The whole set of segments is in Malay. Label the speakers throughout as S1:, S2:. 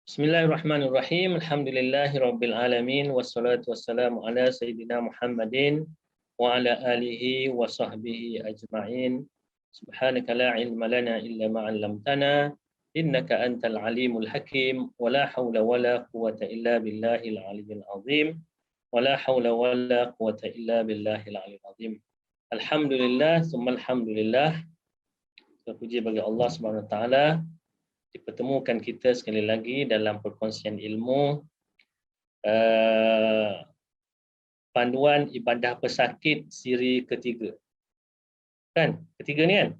S1: Bismillahirrahmanirrahim. Alhamdulillahirabbil alamin wassalatu wassalamu ala sayyidina Muhammadin wa ala alihi wa sahbihi ajma'in. Subhanaka la ilma lana illa ma 'allamtana innaka antal alimul hakim wa la haula wa la quwwata illa billahil aliyyil azim. Wa la haula wa la quwwata illa billahil aliyyil azim. Alhamdulillah summa alhamdulillah. Terpuji bagi Allah Subhanahu wa taala, dipertemukan kita sekali lagi dalam perkongsian ilmu panduan ibadah pesakit siri ketiga. Kan? Ketiga ni kan?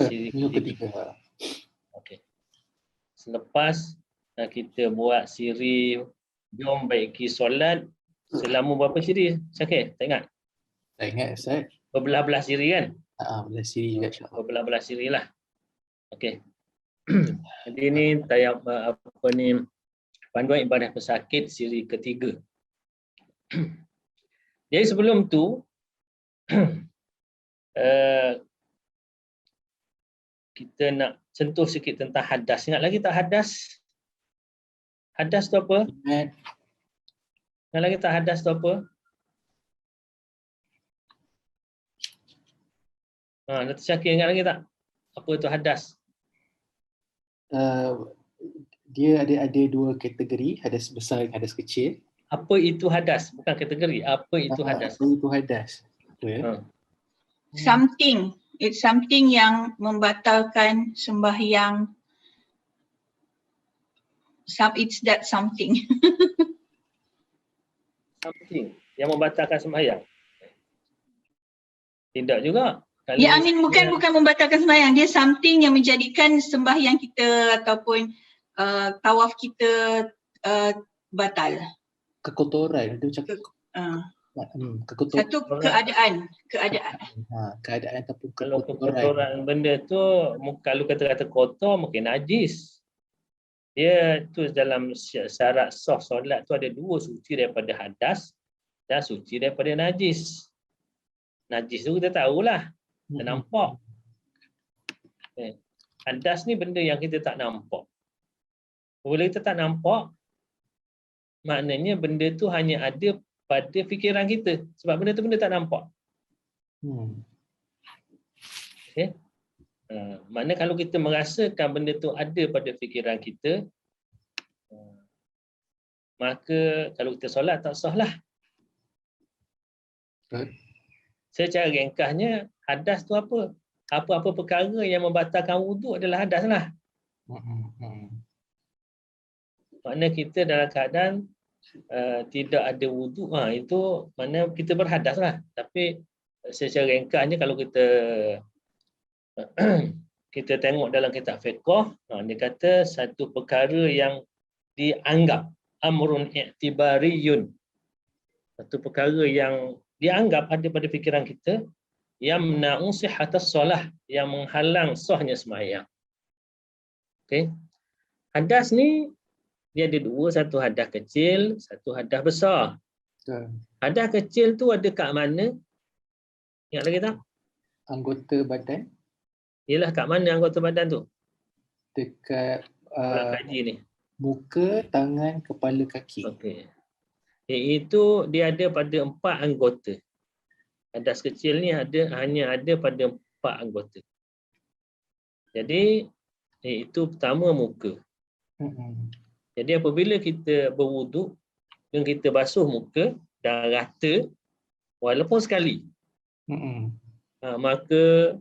S1: Siri ketiga. Okey. Selepas kita buat siri jom baiki solat selama berapa siri? Syakir, tak ingat?
S2: Tak ingat Ustaz.
S1: Berbelah-belah siri kan?
S2: Belah siri juga insya-Allah.
S1: Berbelah-belah siri lah. Okey. Jadi ini panduan ibadah pesakit siri ketiga. Jadi sebelum tu kita nak sentuh sikit tentang hadas. Ingat lagi tak hadas? Hadas tu apa? Ingat lagi tak hadas tu apa? Dr. Syakir ingat lagi tak? Apa itu hadas?
S2: Dia ada dua kategori, hadas besar dan hadas kecil.
S1: Apa itu hadas? Bukan kategori. Apa itu hadas?
S2: Apa itu hadas?
S3: Something. It's something yang membatalkan sembahyang. It's that something.
S1: Something yang membatalkan sembahyang. Tidak juga.
S3: Ya, bukan membatalkan sembahyang. Dia something yang menjadikan sembahyang kita ataupun tawaf kita batal.
S2: Kekotoran itu cakap. Kekotoran.
S3: Satu keadaan.
S2: Keadaan ataupun
S1: kalau kekotoran benda tu, kalau kata-kata kotor mungkin najis. Dia tu dalam syarat sah solat tu ada dua, suci daripada hadas dan suci daripada najis. Najis tu kita tahulah. Kita nampak. Hadas ni benda yang kita tak nampak. Bila kita tak nampak, maknanya benda tu hanya ada pada fikiran kita. Sebab benda tu benda tak nampak. Okay? Maknanya kalau kita merasakan benda tu ada pada fikiran kita, maka kalau kita solat tak sah lah. Secara ringkasnya, hadas tu apa? Apa-apa perkara yang membatalkan wuduk adalah hadas lah. Maknanya kita dalam keadaan tidak ada wuduk, itu maknanya kita berhadas lah. Tapi secara ringkasnya kalau kita tengok dalam kitab fiqh, dia kata satu perkara yang dianggap amrun i'tibariyun. Satu perkara yang dianggap ada pada fikiran kita, yamna'u sihhatas solah, yang menghalang sahnya sembahyang. Okey. Hadas ni dia ada dua, satu hadas kecil, satu hadas besar. Hadas kecil tu ada kat mana? Ingat lagi tak?
S2: Anggota badan.
S1: Yalah, kat mana anggota badan tu?
S2: Dekat
S1: kaji ni.
S2: Muka, tangan, kepala, kaki.
S1: Okey. Iaitu dia ada pada 4 anggota. Hadas kecil ni hanya ada pada 4 anggota. Jadi itu pertama muka. Jadi apabila kita berwuduk dan kita basuh muka dan rata walaupun sekali, maka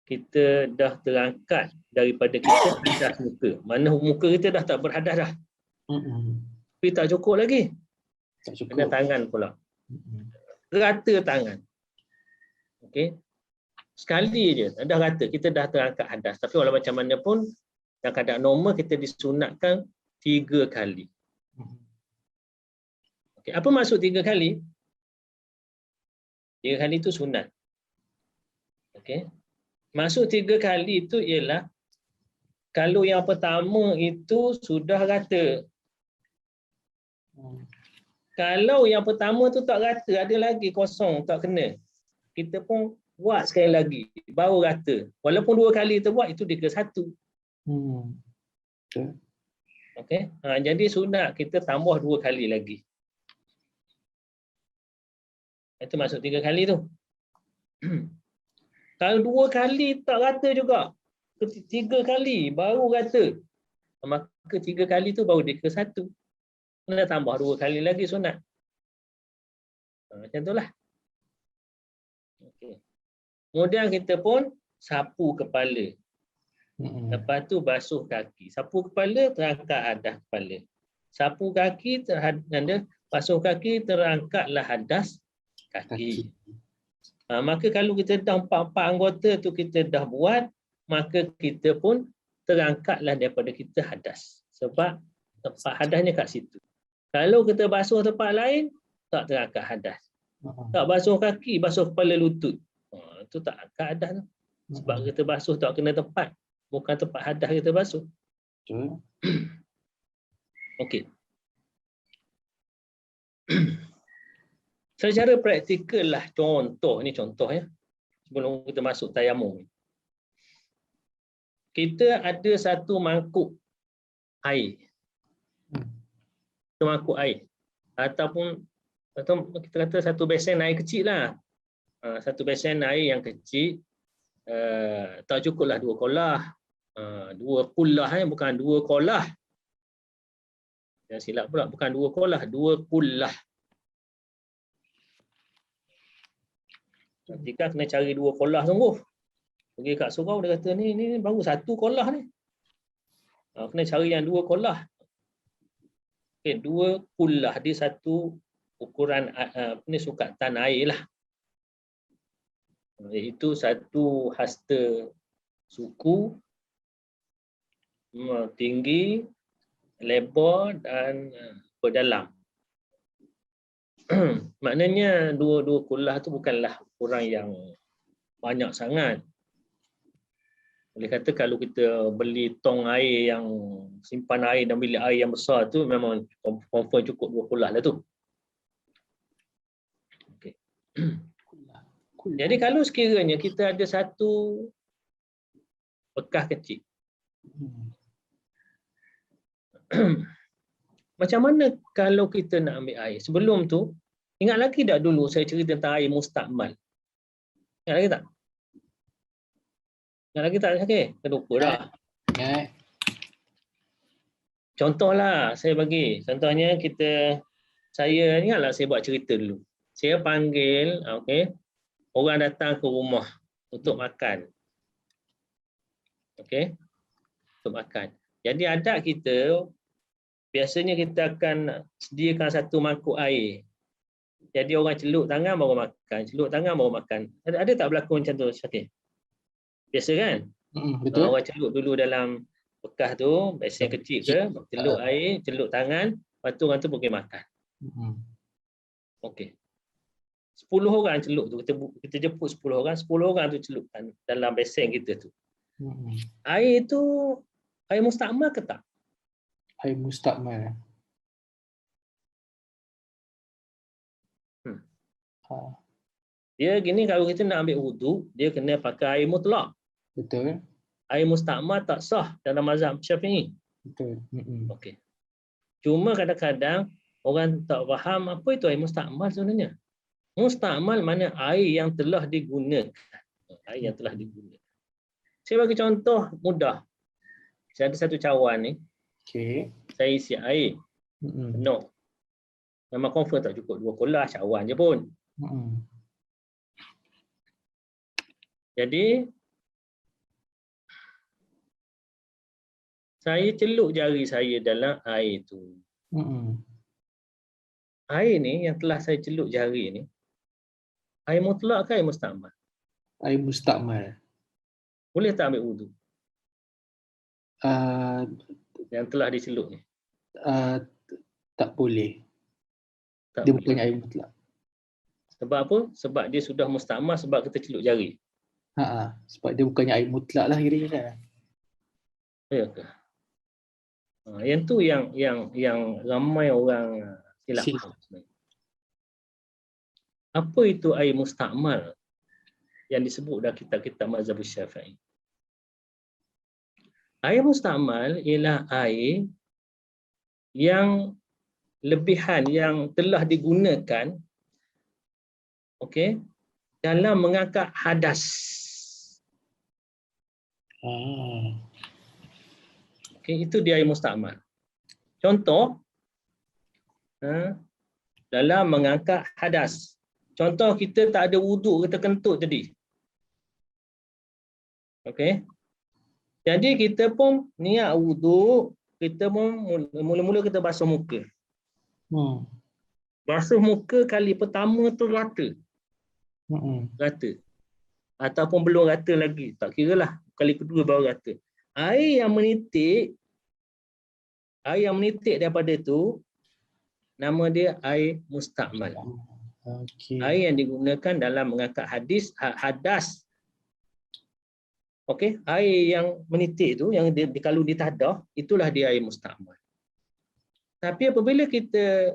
S1: kita dah terangkat daripada kita hadas muka. Mana muka kita dah tak berhadas dah. Tapi tak cukup lagi. Kena tangan pula. Rata tangan. Okey. Sekali je, dah rata. Kita dah terangkat hadas. Tapi walau macam mana pun, dalam keadaan normal kita disunatkan 3 kali. Okey. Apa maksud 3 kali? 3 kali itu sunat. Okey. Maksud 3 kali itu ialah kalau yang pertama itu sudah rata. Kalau yang pertama tu tak rata, ada lagi kosong, tak kena, kita pun buat sekali lagi, baru rata. Walaupun 2 kali kita buat, itu dikira 1. Okey. Jadi sunat kita tambah 2 kali lagi. Itu maksud 3 kali tu. Kalau 2 kali tak rata juga. 3 kali baru rata. Maka 3 kali tu baru dia ke 1. Kena tambah 2 kali lagi sunat. Macam itulah. Okey. Kemudian kita pun sapu kepala. Lepas tu basuh kaki. Sapu kepala, terangkat hadas kepala. Sapu kaki, basuh kaki, terangkatlah hadas kaki. Maka kalau kita dah 4 anggota tu kita dah buat, maka kita pun terangkatlah daripada kita hadas. Sebab tempat hadasnya kat situ. Kalau kita basuh tempat lain, tak terangkat hadas. Tak basuh kaki, basuh kepala lutut. Itu tak angkat hadas tu. Sebab kita basuh tak kena tempat. Bukan tempat hadas kita basuh. Okey. Secara praktikal lah contoh ya. Sebelum kita masuk tayamum. Kita ada satu mangkuk air. Satu mangkuk air. Ataupun kita kata satu besen air kecil lah. Satu besen air yang kecil. Tak cukuplah 2 kolah. 2 kullah bukan 2 kolah. Jangan silap pula, bukan 2 kolah, 2 kullah. Jika kena cari 2 kolah sungguh. Pergi kat surau dia kata ni baru 1 kolah ni. Kena cari yang 2 kolah. Okey, 2 kullah dia satu ukuran sukatan air lah. Iaitu satu hasta suku, tinggi, lebar dan berdalam. Maknanya 2 kullah tu bukanlah ukuran yang banyak sangat. Boleh kata kalau kita beli tong air yang simpan air dan bilik air yang besar tu memang confirm cukup 2 kullah lah tu. Okay. Jadi kalau sekiranya kita ada satu bekas kecil, macam mana kalau kita nak ambil air? Sebelum tu, ingat lagi tak dulu saya cerita tentang air mustakmal? Ingat lagi tak? Ingat lagi tak? Okey, terlupa dah. Contohlah saya bagi. Contohnya saya ingatlah saya buat cerita dulu. Saya panggil, okey, orang datang ke rumah untuk makan. Okey, untuk makan. Jadi adat kita, biasanya kita akan sediakan satu mangkuk air. Jadi orang celup tangan baru makan, celup tangan baru makan. Ada tak berlaku macam tu, Syakir? Biasa kan?
S2: Betul.
S1: Orang celup dulu dalam bekas tu, besen kecil ke, celup air, celup tangan, lepas tu orang tu pergi makan. Okey. 10 orang celup tu, kita jemput 10 orang, 10 orang tu celup dalam besen kita tu. Air tu air mustakmal ke tak?
S2: Air mustakmal.
S1: Dia gini, kalau kita nak ambil wudu, dia kena pakai air mutlak.
S2: Betul.
S1: Air mustakmal tak sah dalam mazhab Syafi'i.
S2: Betul.
S1: Okey. Cuma kadang-kadang orang tak faham apa itu air mustakmal sebenarnya. Mustakmal mana air yang telah digunakan. Air yang telah digunakan. Saya bagi contoh mudah. Saya ada satu cawan ni.
S2: Okey.
S1: Saya isi air. Penuh. Memang confirm tak cukup 2 kolah, cawan je pun. Jadi saya celup jari saya dalam air tu. Air ni yang telah saya celup jari ni, air mutlak ke air mustakmal?
S2: Air mustakmal.
S1: Boleh tak ambil wudu? Yang telah dicelup ni.
S2: Tak boleh.
S1: Tak
S2: Dia
S1: boleh.
S2: bukan air mutlak.
S1: Sebab apa? Sebab dia sudah mustakmal sebab kita celup jari.
S2: Sebab dia bukannya air mutlak lah kira-kira.
S1: Ya ke? Yang tu yang ramai orang silap faham sebenarnya. Apa itu air mustakmal yang disebut dalam kitab-kitab mazhab Syafi'i? Air mustakmal ialah air yang lebihan yang telah digunakan, okey, dalam mengangkat hadas. Okey, itu dia air mustakmal. Contoh, dalam mengangkat hadas. Contoh kita tak ada wuduk, kita kentut tadi. Okey. Jadi kita pun niat wuduk, kita pun mula-mula kita basuh muka. Basuh muka kali pertama tu rata. Rata. Ataupun belum rata lagi, tak kira lah. Kali kedua baru rata. Air yang menitik daripada tu, nama dia air mustakmal. Air yang digunakan dalam mengangkat hadas. Okey, air yang menitik tu, yang kalau ditadah, itulah dia air mustakmal. Tapi apabila kita,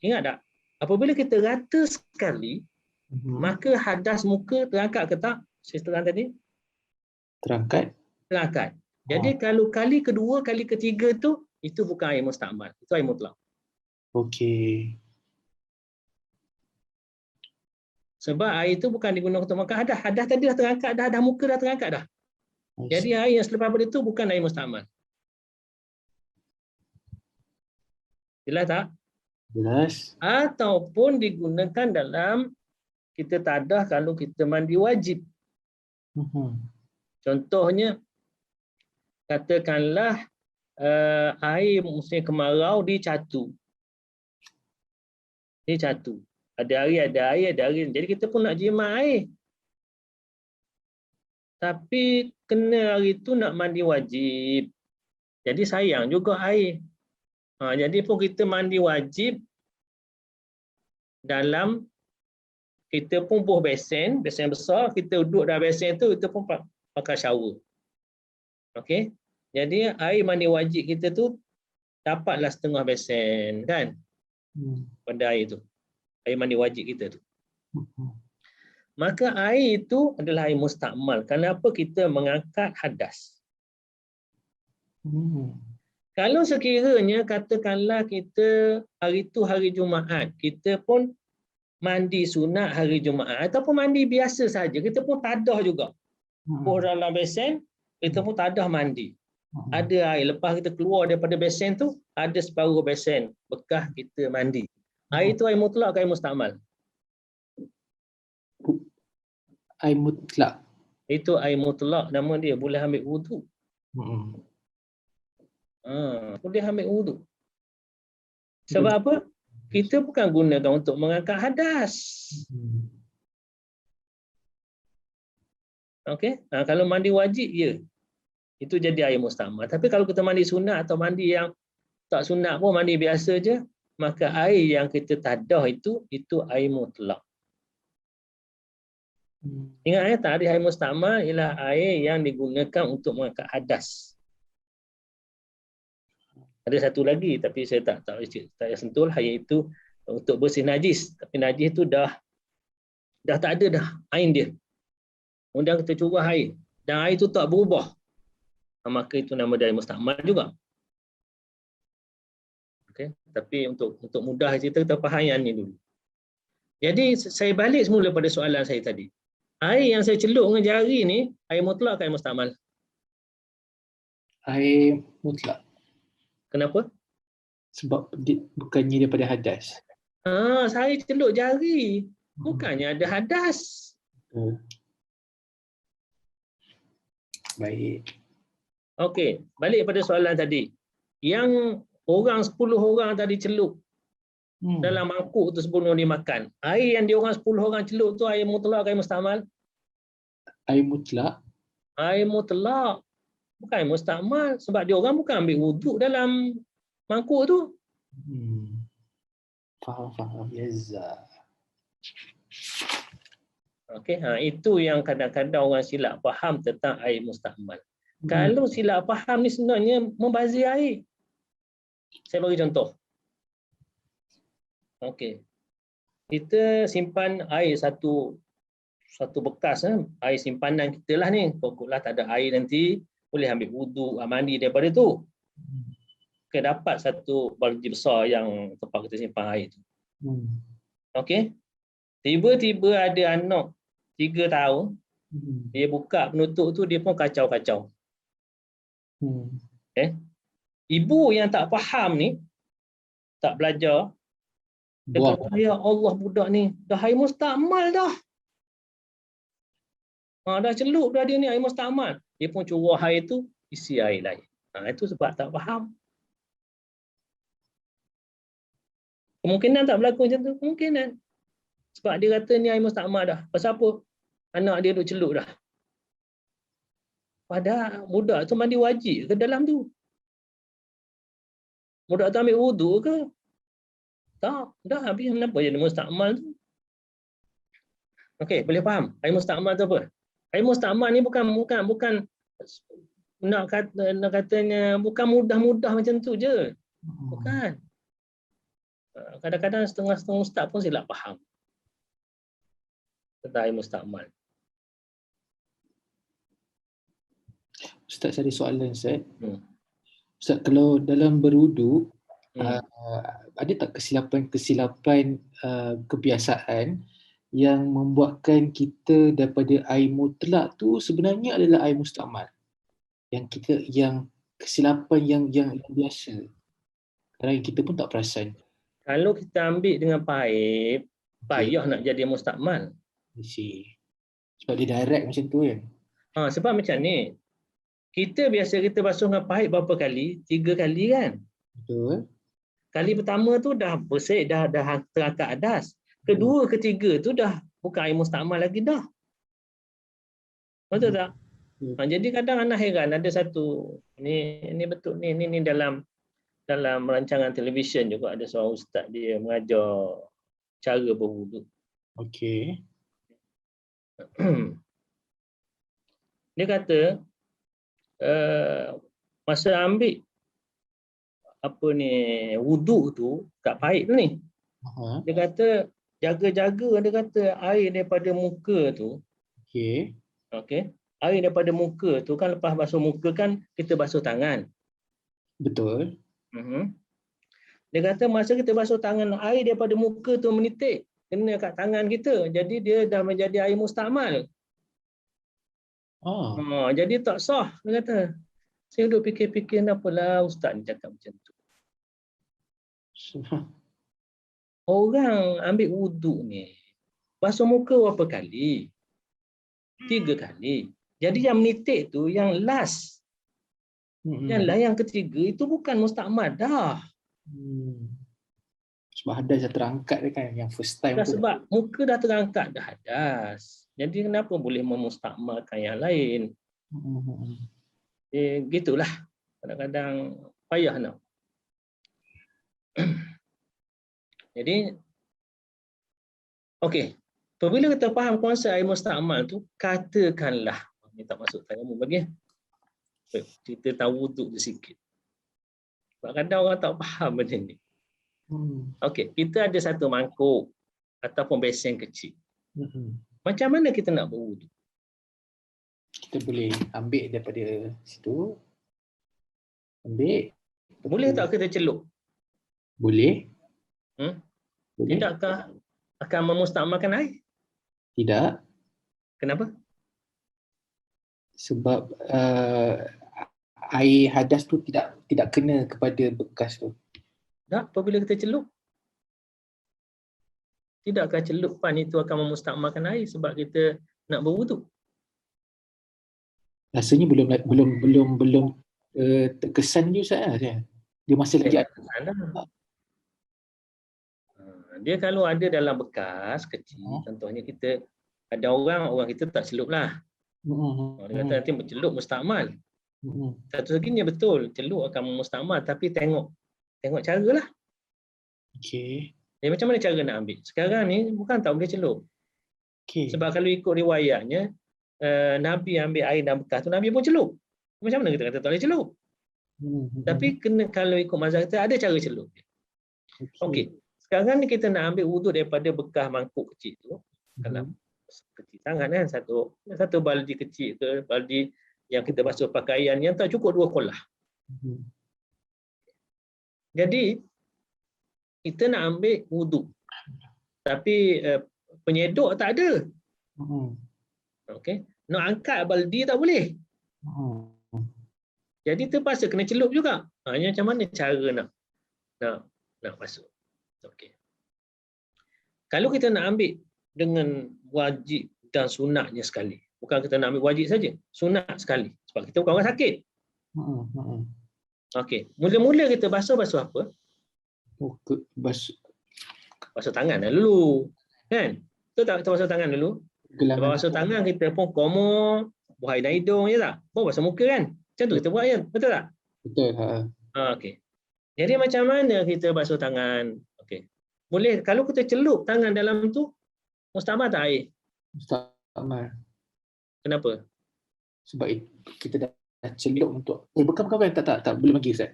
S1: ingat tak? Apabila kita rata sekali, maka hadas muka terangkat ke tak? Saya terang tadi?
S2: Terangkat.
S1: Terangkat. Jadi kalau kali kedua, kali ketiga tu, itu bukan air mustakmal. Itu air mutlak.
S2: Okey.
S1: Sebab air itu bukan digunakan untuk makan hadas. Hadas tadi dah terangkat dah, dah muka dah terangkat dah. Jadi air yang selepas pada itu bukan air mustakmal. Jelas tak?
S2: Jelas.
S1: Ataupun digunakan dalam kita tadah kalau kita mandi wajib. Contohnya, katakanlah air musim kemarau dicatu. Dicatu. Ada hari ada air, ada hari. Jadi kita pun nak jimat air. Tapi kena hari itu nak mandi wajib. Jadi sayang juga air. Jadi pun kita mandi wajib dalam, kita pun buh besen besar, kita duduk dalam besen tu, kita pun pakai shower. Okey. Jadi air mandi wajib kita tu dapatlah setengah besen kan? Pada air tu. Air mandi wajib kita tu. Maka air itu adalah air mustakmal. Kenapa kita mengangkat hadas? Kalau sekiranya katakanlah kita hari itu hari Jumaat, kita pun mandi sunat hari Jumaat ataupun mandi biasa saja, kita pun tadah juga. Buh dalam besen, kita pun tadah mandi. Ada air, lepas kita keluar daripada besen tu, ada separuh besen bekas kita mandi. Air itu air mutlak ke air mustakmal?
S2: Air mutlak.
S1: Itu air mutlak, nama dia, boleh ambil wuduk. Boleh ambil wuduk. Sebab apa? Kita bukan gunakan untuk mengangkat hadas. Okey? Kalau mandi wajib, ya. Itu jadi air mustakmal. Tapi kalau kita mandi sunat atau mandi yang tak sunat pun, mandi biasa je, maka air yang kita tadah itu air mutlak. Ingat tadi air mustakmal ialah air yang digunakan untuk mengangkat hadas. Ada satu lagi tapi saya tak sentuh, iaitu untuk bersih najis. Tapi najis itu dah tak ada dah air dia. Kemudian kita curah air dan air itu tak berubah, maka itu nama dia air mustakmal juga. Okey, tapi untuk mudah kita faham yang ni dulu. Jadi saya balik semula pada soalan saya tadi. Air yang saya celup dengan jari ni, air mutlak ke air mustakmal?
S2: Air mutlak.
S1: Kenapa?
S2: Sebab bukannya daripada hadas.
S1: Saya celup jari. Bukannya ada hadas.
S2: Baik.
S1: Okey, balik pada soalan tadi. Yang 10 orang tadi celup dalam mangkuk tu sebelum dimakan. Air yang 10 orang celup tu air mutlak ke air mustakmal?
S2: Air mutlak.
S1: Air mutlak. Bukan air mustakmal. Sebab dia orang bukan ambil wuduk dalam mangkuk tu.
S2: Faham. Yazza.
S1: Okey, itu yang kadang-kadang orang silap faham tentang air mustakmal. Kalau silap faham ni sebenarnya membazir air. Saya bagi contoh. Okey. Kita simpan air satu bekas, air simpanan kita lah ni. Pokoklah tak ada air nanti, boleh ambil wuduk, mandi daripada tu. Okey, dapat satu baldi besar yang tempat kita simpan air tu. Okey. Tiba-tiba ada anak 3 tahun, dia buka penutup tu, dia pun kacau-kacau. Ibu yang tak faham ni, tak belajar, dia
S2: Buang.
S1: kata, ya Allah budak ni, dah air mustakmal dah. Dah celup dah dia ni air mustakmal. Dia pun curah air tu, isi air lain. Itu sebab tak faham. Kemungkinan tak berlaku macam tu? Kemungkinan. Sebab dia kata ni air mustakmal dah. Pasal apa? Anak dia duk celup dah. Padahal budak tu mandi wajib ke dalam tu? Budak tu ambil wudu ke? Tak. Dah habis kenapa jadi mustakmal tu? Okey, boleh faham? Air mustakmal tu apa? Air mustakmal ni bukan nak katanya bukan mudah-mudah macam tu je. Bukan. Kadang-kadang setengah-setengah ustaz pun silap faham tentang air mustakmal.
S2: Ustaz, ada soalan Ustaz. Ustaz, kalau dalam berwudu, ada tak kesilapan kebiasaan yang membuatkan kita daripada air mutlak tu sebenarnya adalah air mustakmal? Yang kesilapan yang biasa. Kadang kita pun tak perasan.
S1: Kalau kita ambil dengan paip, payah nak jadi mustakmal.
S2: Sebab dia direct macam tu kan?
S1: Sebab macam ni, kita biasa kita basuh dengan paip berapa kali? 3 kali kan?
S2: Betul. Kali
S1: pertama tu dah bersih, dah terangkat adas. Kedua, ketiga tu dah bukan air mustakmal lagi dah. Betul tak? Jadi kadang anak heran, ada satu ni betul ni dalam rancangan televisyen juga ada seorang ustaz, dia mengajar cara berwuduk.
S2: Okey.
S1: Dia kata masa ambil wuduk tu kat paip tu ni. Dia kata jaga-jaga, dia kata air daripada muka tu. Okey. Air daripada muka tu kan, lepas basuh muka kan kita basuh tangan.
S2: Betul.
S1: Dia kata masa kita basuh tangan, air daripada muka tu menitik kena kat tangan kita. Jadi dia dah menjadi air mustakmal. Jadi tak sah, dia kata. Saya duduk fikir-fikir, kenapalah ustaz ni cakap macam tu. Orang ambil wuduk ni, basuh muka berapa kali? 3 kali. Jadi yang menitik tu, yang last, yang ketiga itu bukan mustakmal dah.
S2: Sebab hadas dah terangkat kan, yang first time tu.
S1: Sebab muka dah terangkat dah hadas. Jadi kenapa boleh memustakmalkan yang lain? Gitulah. Kadang-kadang payah nak. Jadi, okey. Apabila kita faham konsep air mustakmal tu, katakanlah, ni tak masuk tayamum bagi. Cerita tahu wuduk je sikit. Sebab kadang orang tak faham benda ni. Okey, kita ada satu mangkuk ataupun besen kecil. Macam mana kita nak berwuduk?
S2: Kita boleh ambil daripada situ.
S1: Boleh tak kita celup?
S2: Boleh.
S1: Boleh. Tidakkah akan memustakmalkan air?
S2: Tidak.
S1: Kenapa?
S2: Sebab air hadas tu tidak kena kepada bekas tu.
S1: Tak, apabila kita celup. Tidakkah celupan itu akan memustakmalkan air sebab kita nak berwuduk?
S2: Rasanya belum terkesan je Ustaz. Dia masih lagi ada.
S1: Dia kalau ada dalam bekas kecil, contohnya kita ada orang kita tak celup lah. Dia kata nanti celup mustakmal. Satu seginya betul, celup akan mustakmal, tapi tengok cara lah.
S2: Okey.
S1: Macam mana cara nak ambil? Sekarang ni bukan tak boleh celup. Sebab kalau ikut riwayatnya, Nabi ambil air dalam bekas tu, Nabi pun celup. Macam mana kita kata tak boleh celup? Tapi kalau ikut mazhab kita, ada cara celup. Okey. Sekarang ni kita nak ambil wuduk daripada bekas mangkuk kecil tu. Kalau kecil sangat kan, satu baldi kecil ke, baldi yang kita basuh pakaian yang tak cukup 2 kolah. Jadi kita nak ambil wuduk, tapi penyedok tak ada. Okey, nak angkat baldi tak boleh. Jadi terpaksa kena celup juga. Hanya macam mana cara nak masuk. Okey. Kalau kita nak ambil dengan wajib dan sunatnya sekali, bukan kita nak ambil wajib saja, sunat sekali. Sebab kita bukan orang sakit. Okey, mula-mula kita basuh apa? Basuh tangan dulu. Kan? Betul tak kita basuh tangan dulu? Lepas basuh tangan kita pun komor, buah air dalam hidung je tak? Baru basuh muka kan? Macam tu kita buat kan? Betul tak?
S2: Betul.
S1: Okey. Jadi macam mana kita basuh tangan? Okey. Boleh kalau kita celup tangan dalam tu, mustakmal tak air?
S2: Mustakmal.
S1: Kenapa?
S2: Sebab kita dah celup untuk bukan tak boleh bagi Ustaz.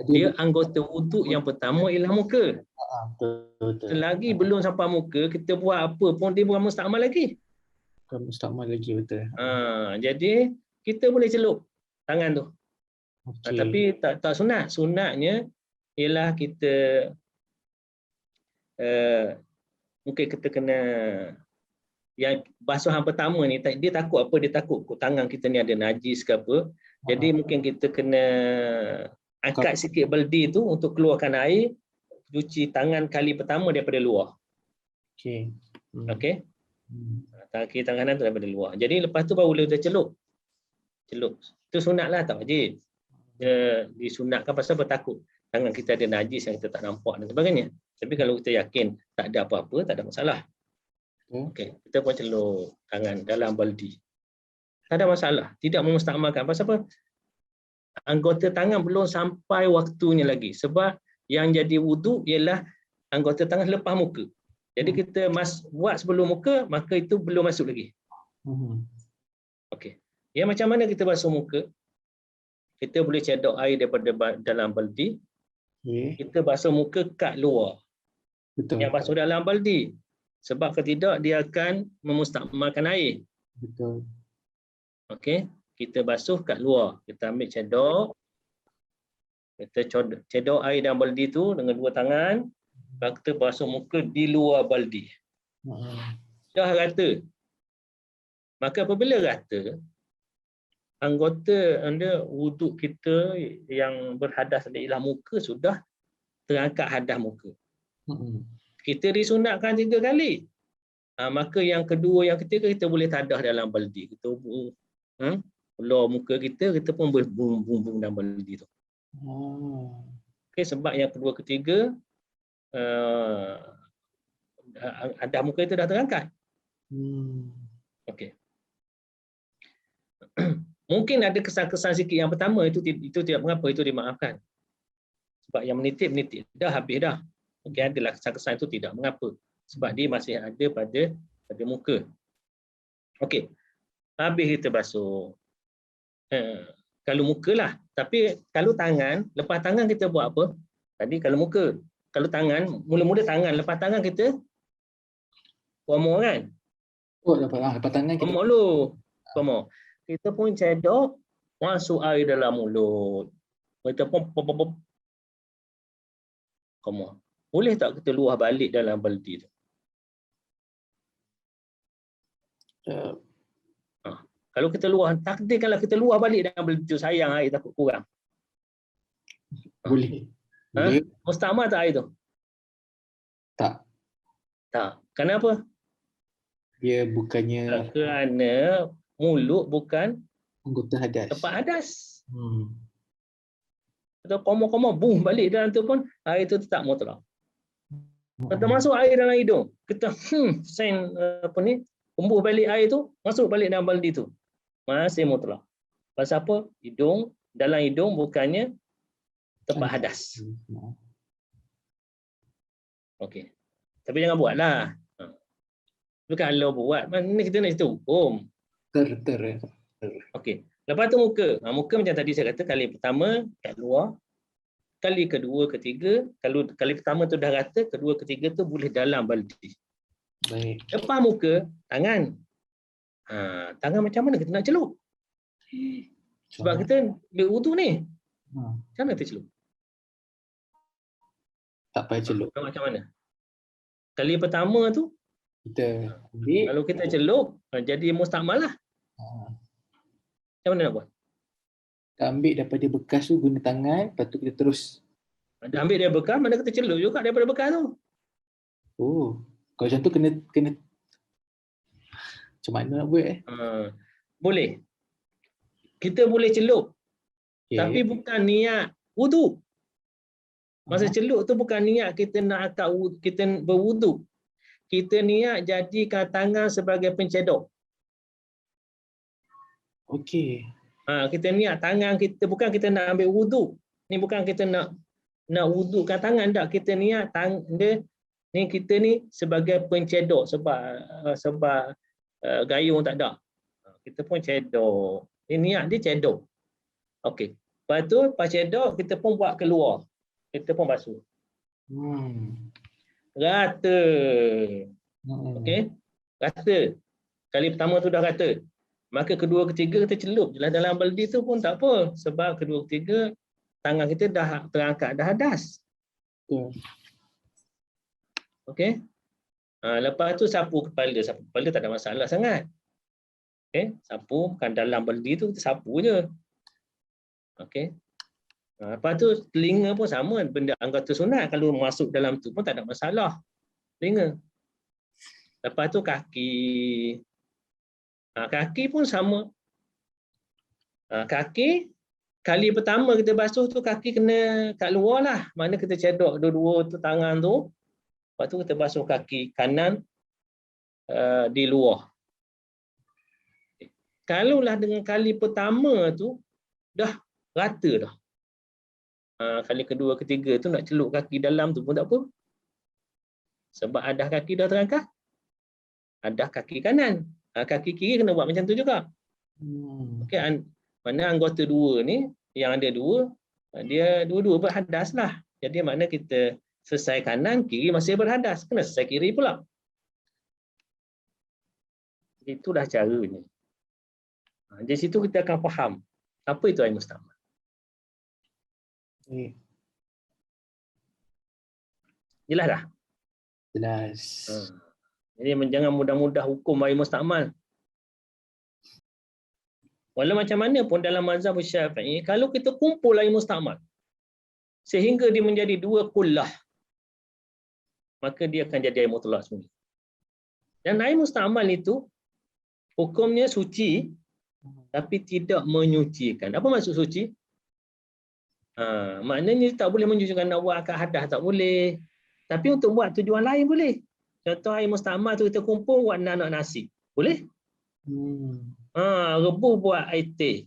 S1: Dia anggota wuduk yang pertama ialah muka.
S2: Betul.
S1: Selagi belum sampai muka, kita buat apa pun dia bukan mustakmal lagi.
S2: Bukan mustakmal lagi, betul.
S1: Jadi kita boleh celup tangan tu.
S2: Okay.
S1: Tapi tak sunat. Sunatnya ialah kita mungkin kita kena yang basuhan pertama ni dia takut apa? Dia takut tangan kita ni ada najis ke apa. Jadi mungkin kita kena angkat sikit baldi tu untuk keluarkan air, cuci tangan kali pertama daripada luar.
S2: Okey.
S1: Okey. Kaki tangan kanan tu daripada luar. Jadi lepas tu baru boleh celup. Celup. Itu sunatlah, tak wajib. Dia disunatkan pasal bertakut tangan kita ada najis yang kita tak nampak dan sebagainya. Tapi kalau kita yakin tak ada apa-apa, tak ada masalah. Okey, kita pun celup tangan dalam baldi. Tak ada masalah, tidak memustakmalkan. Pasal apa? Anggota tangan belum sampai waktunya lagi. Sebab yang jadi wuduk ialah anggota tangan lepas muka. Jadi kita buat sebelum muka, maka itu belum masuk lagi. Okey. Ya, macam mana kita basuh muka? Kita boleh cedok air daripada dalam baldi. Kita basuh muka kat luar.
S2: Betul.
S1: Yang basuh dalam baldi. Sebab kalau tidak, dia akan memustakmalkan air.
S2: Betul.
S1: Okey, kita basuh kat luar. Kita ambil cedok. Kita cedok air dalam baldi tu dengan dua tangan. Lepas kita basuh muka di luar baldi. Dah rata. Maka apabila rata, anggota wuduk kita yang berhadas ialah muka sudah terangkat hadas muka. Kita disunatkan 3 kali. Maka yang kedua, yang ketiga kita boleh tadah dalam baldi. Kita ulur muka kita pun boleh bumbung dalam baldi tu. Okay, sebab yang kedua ketiga hadas muka itu dah terangkat. Okey. Mungkin ada kesan-kesan sikit yang pertama itu tidak mengapa, itu dimaafkan. Sebab yang menitip dah habis dah. Mungkin adalah kesan-kesan itu tidak mengapa. Sebab dia masih ada pada muka. Okey. Habis kita basuh. Kalau muka lah. Tapi kalau tangan, lepas tangan kita buat apa? Tadi kalau muka. Kalau tangan, mula-mula tangan. Lepas tangan kita komor kan?
S2: Lepas tangan kita
S1: komor dulu. Komor. Kita pun cedok, masuk air dalam mulut. Kita pun komor. Boleh tak kita luah balik dalam baldi tu? Kalau kita luah, takdirkanlah kita luah balik dalam baldi tu, sayang air takut kurang.
S2: Boleh.
S1: Mustakmal tak air tu?
S2: Tak.
S1: Kenapa?
S2: Dia bukannya
S1: kerana mulut bukan
S2: anggota hadas.
S1: tempat hadas. Atau komor-komor boom balik dalam tu pun air tu tetap mutlak. Kita masuk air dalam hidung, kita sign umbuh balik air tu, masuk balik dalam baldi tu. Masih mutlak. Pasal apa? Dalam hidung bukannya tempat hadas. Okey. Tapi jangan buatlah. Kalau buat, mana kita nak cerita hukum. Okey. Lepas tu muka. Muka macam tadi saya kata, kali pertama kat luar. Kali kedua, ketiga. Kalau kali pertama tu dah rata, kedua, ketiga tu boleh dalam baldi.
S2: Baik.
S1: Lepas muka, tangan. Tangan macam mana kita nak celup? Sebab kita ambil wuduk ni. Macam mana kita celup?
S2: Tak payah celup.
S1: Macam mana? Kali pertama tu,
S2: Kita ambil.
S1: kalau kita celup, jadi mustakmal lah. Macam mana nak buat?
S2: Kita ambil daripada bekas tu guna tangan, lepas tu kita terus.
S1: Ada ambil dia bekas, mana kita celup juga daripada bekas tu.
S2: Oh, kalau macam tu kena macam mana nak buat
S1: Boleh. Kita boleh celup.
S2: Okay.
S1: Tapi bukan niat wudu. Masa celup tu bukan niat kita nak kita berwudu. Kita niat jadikan tangan sebagai pencedok.
S2: Okey.
S1: Kita niat tangan kita, bukan kita nak ambil wudu. Ni bukan kita nak wudukan tangan, tak. Kita niat dia ni, kita ni sebagai pencedok sebab gayung tak ada. Kita pun cedok. Ni niat dia cedok. Okey. Lepas tu pas cedok kita pun buat keluar. Kita pun basuh. Rata. Okey. Rata. Kali pertama tu dah rata. Maka kedua ketiga kita celup jelah dalam baldi tu pun tak apa, sebab kedua ketiga tangan kita dah terangkat dah hadas. Okey. Lepas tu sapu kepala. Sapu kepala tak ada masalah sangat. Okey, sapu bukan dalam baldi tu, kita sapu je. Okey. Lepas tu telinga pun sama, benda anggota sunat, kalau masuk dalam tu pun tak ada masalah. Telinga. Lepas tu kaki. Kaki pun sama. Kaki kali pertama kita basuh tu kaki kena kat luar lah. Mana kita cedok dua-dua tu tangan tu. Lepas tu kita basuh kaki kanan di luar. Kalaulah dengan kali pertama tu dah rata dah. Kali kedua ketiga tu nak celup kaki dalam tu pun tak apa. Sebab adah kaki dah terangkat. Adah kaki kanan. Kaki kiri kena buat macam tu juga. Okey, mana anggota dua ni, yang ada dua, dia dua-dua berhadas lah. Jadi mana kita selesai kanan, kiri masih berhadas. Kena selesai kiri pula. Itulah caranya. Di situ kita akan faham apa itu air mustakmal. Jelas dah?
S2: Jelas.
S1: Jadi jangan mudah-mudah hukum air mustakmal. Walau macam mana pun dalam mazhab Syafi'i, kalau kita kumpul air mustakmal sehingga dia menjadi dua kullah, maka dia akan jadi air mutlak semula. Dan air mustakmal itu hukumnya suci tapi tidak menyucikan. Apa maksud suci? Maknanya tak boleh menyucikan, nak buat akad hadas tak boleh. Tapi untuk buat tujuan lain boleh. Contoh air mustakmal tu kita kumpul buat nak nasi. Boleh? Rebus buat air teh.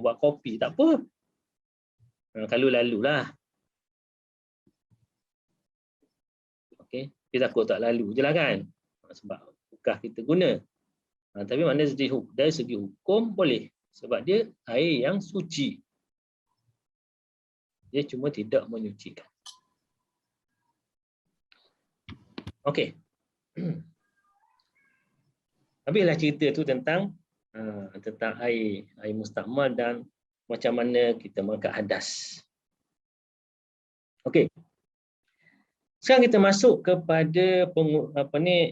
S1: Buat kopi. Tak apa. Kalau lalulah. Okey. Kita takut tak lalu je lah kan. Sebab bekas kita guna. Tapi mana dari segi hukum boleh. Sebab dia air yang suci. Dia cuma tidak menyucikan. Okey. Habislah cerita tu tentang air mustakmal dan macam mana kita mengangkat hadas. Okey. Sekarang kita masuk kepada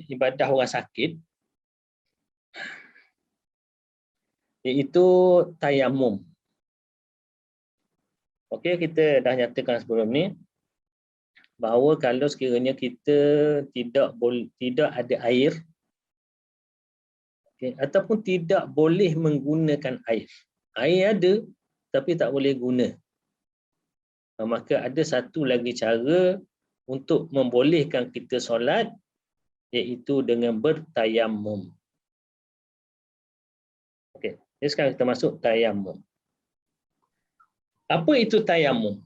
S1: ibadah orang sakit, iaitu tayamum. Okey, kita dah nyatakan sebelum ni bahawa kalau sekiranya kita tidak ada air, okay, ataupun tidak boleh menggunakan air. Air ada tapi tak boleh guna. Maka ada satu lagi cara untuk membolehkan kita solat, iaitu dengan bertayamum. Okey, jadi sekarang kita masuk tayamum. Apa itu tayamum?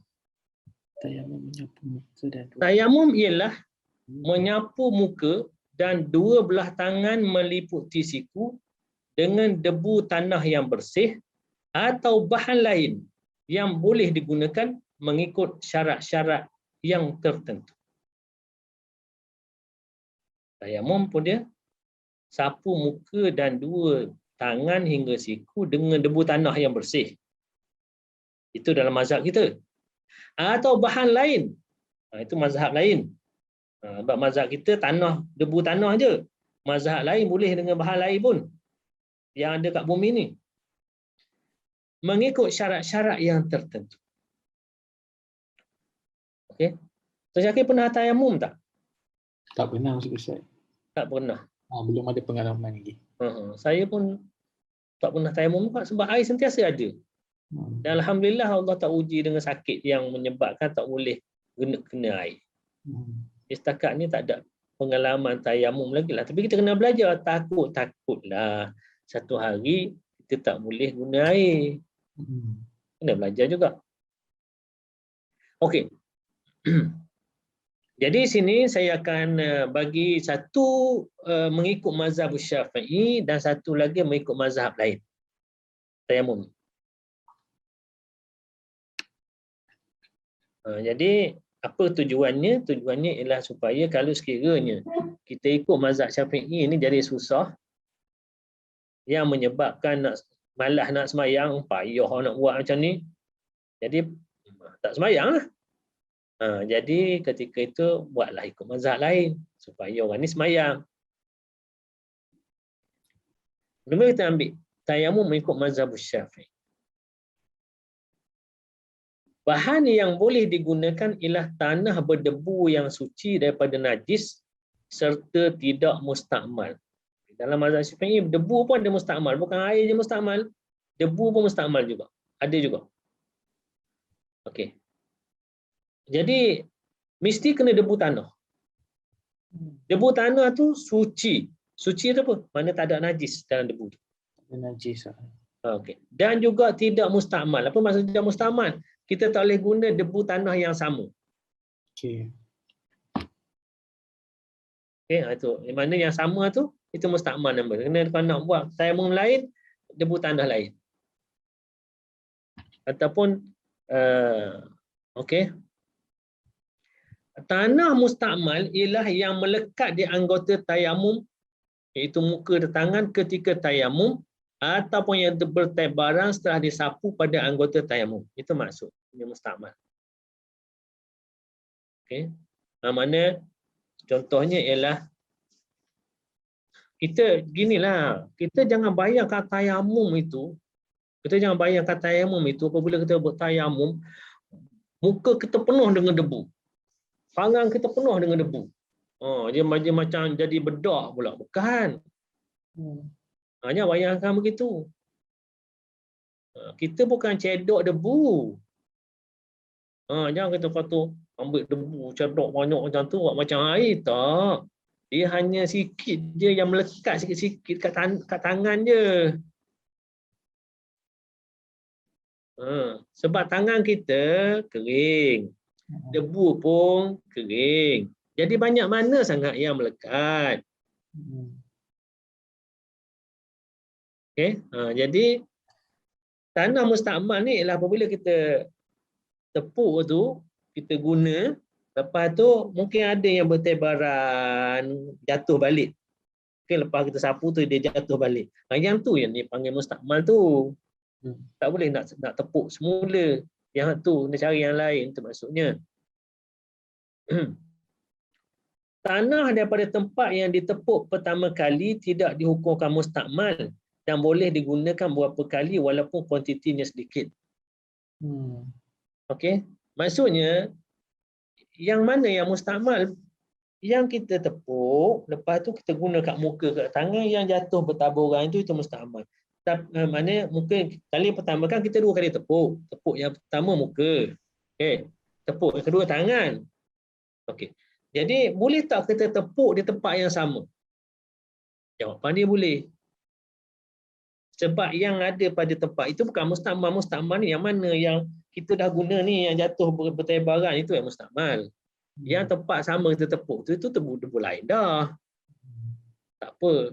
S2: Tayamum menyapu muka dan
S1: tayamum ialah menyapu muka dan dua belah tangan meliputi siku dengan debu tanah yang bersih atau bahan lain yang boleh digunakan mengikut syarat-syarat yang tertentu. Tayamum pun dia sapu muka dan dua tangan hingga siku dengan debu tanah yang bersih. Itu dalam mazhab kita. Atau bahan lain. Itu mazhab lain. Sebab mazhab kita debu tanah je. Mazhab lain boleh dengan bahan lain pun yang ada kat bumi ni. Mengikut syarat-syarat yang tertentu. Okey. Tuan Syakir pernah tayamum tak?
S2: Tak pernah Ustaz.
S1: Tak pernah.
S2: Belum ada pengalaman lagi.
S1: Saya pun tak pernah tayamum sebab air sentiasa ada. Dan alhamdulillah Allah tak uji dengan sakit yang menyebabkan tak boleh kena air. Setakat ni tak ada pengalaman tayamum lagi lah. Tapi kita kena belajar. Takutlah satu hari kita tak boleh guna air. Kena belajar juga. Okey. Jadi sini saya akan bagi satu mengikut mazhab Syafi'i dan satu lagi mengikut mazhab lain. Tayamum. Jadi apa tujuannya? Tujuannya ialah supaya kalau sekiranya kita ikut mazhab Syafi'i ini jadi susah, yang menyebabkan malas nak semayang, payah nak buat macam ni, jadi tak semayang lah. Jadi ketika itu buatlah ikut mazhab lain supaya orang ni semayang. Mula kita ambil tayamum mengikut mazhab Syafi'i. Bahan yang boleh digunakan ialah tanah berdebu yang suci daripada najis serta tidak mustakmal. Dalam mazhab Syafi'i debu pun ada mustakmal, bukan air je mustakmal, debu pun mustakmal juga. Ada juga. Okey. Jadi mesti kena debu tanah. Debu tanah tu suci. Suci itu apa? Mana tak ada najis dalam debu tu.
S2: Najis.
S1: Okey. Dan juga tidak mustakmal. Apa maksud tidak mustakmal? Kita tak boleh guna debu tanah yang sama.
S2: Okey.
S1: Okey, itu. Yang mana yang sama tu itu mustakmal nama. Kena kalau nak buat tayamum lain, debu tanah lain. Ataupun okey. Tanah mustakmal ialah yang melekat di anggota tayamum, iaitu muka dan tangan ketika tayamum, ataupun yang bertebaran setelah disapu pada anggota tayamum. Itu maksud ini mustakmal. Okey. Mana contohnya ialah kita ginilah, kita jangan bayangkan tayamum itu, apabila kita buat tayamum, muka kita penuh dengan debu. Tangan kita penuh dengan debu. Dia macam jadi bedak pula. Bukan. Hanya bayangkan begitu. Kita bukan cedok debu. Jangan kita kata ambil debu, cedok banyak macam tu, buat macam air. Tak. Dia hanya sikit je yang melekat sikit-sikit kat tangan je. Sebab tangan kita kering. Debu pun kering. Jadi banyak mana sangat yang melekat. Okay? Jadi tanah mustakmal ni ialah apabila kita tepuk tu, kita guna, lepas tu mungkin ada yang bertebaran, jatuh balik. Okay, lepas kita sapu tu dia jatuh balik. Yang tu yang dipanggil mustakmal tu. Tak boleh nak tepuk semula. Yang tu nak cari yang lain, itu maksudnya. Tanah daripada tempat yang ditepuk pertama kali tidak dihukumkan mustakmal dan boleh digunakan beberapa kali walaupun kuantitinya sedikit. Okey, maksudnya yang mana yang mustakmal? Yang kita tepuk, lepas tu kita guna kat muka, kat tangan, yang jatuh bertaburan itu mustakmal. Mana mungkin kali pertama kan kita 2 kali tepuk. Tepuk yang pertama muka. Okey. Tepuk yang kedua tangan. Okey. Jadi boleh tak kita tepuk di tempat yang sama? Jawapan dia boleh. Sebab yang ada pada tempat itu bukan mustakmal. Mustakmal ni yang mana yang kita dah guna ni, yang jatuh bertebaran itu yang mustakmal. Yang tempat sama kita tepuk tu, itu debu lain dah. Tak apa.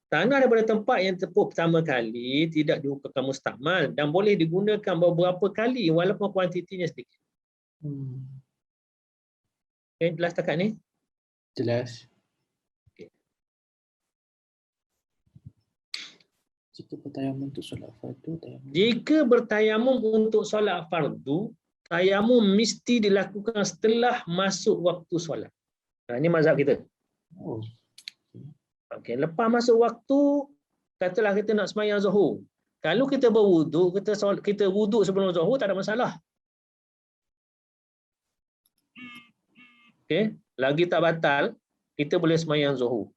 S1: Tanah daripada tempat yang tepuk pertama kali tidak dihukumkan mustakmal dan boleh digunakan beberapa kali walaupun kuantitinya sedikit. Okay, jelas setakat ni?
S2: Jelas.
S1: Okay.
S2: Jika bertayamum untuk solat fardu, tayamum.
S1: Jika bertayamum untuk solat fardu, tayamum mesti dilakukan setelah masuk waktu solat. Ini mazhab kita.
S2: Oh.
S1: Okey, lepas masuk waktu, katalah kita nak sembahyang Zuhur. Kalau kita berwuduk, kita wuduk sebelum Zuhur, tak ada masalah. Okey, lagi tak batal, kita boleh sembahyang Zuhur.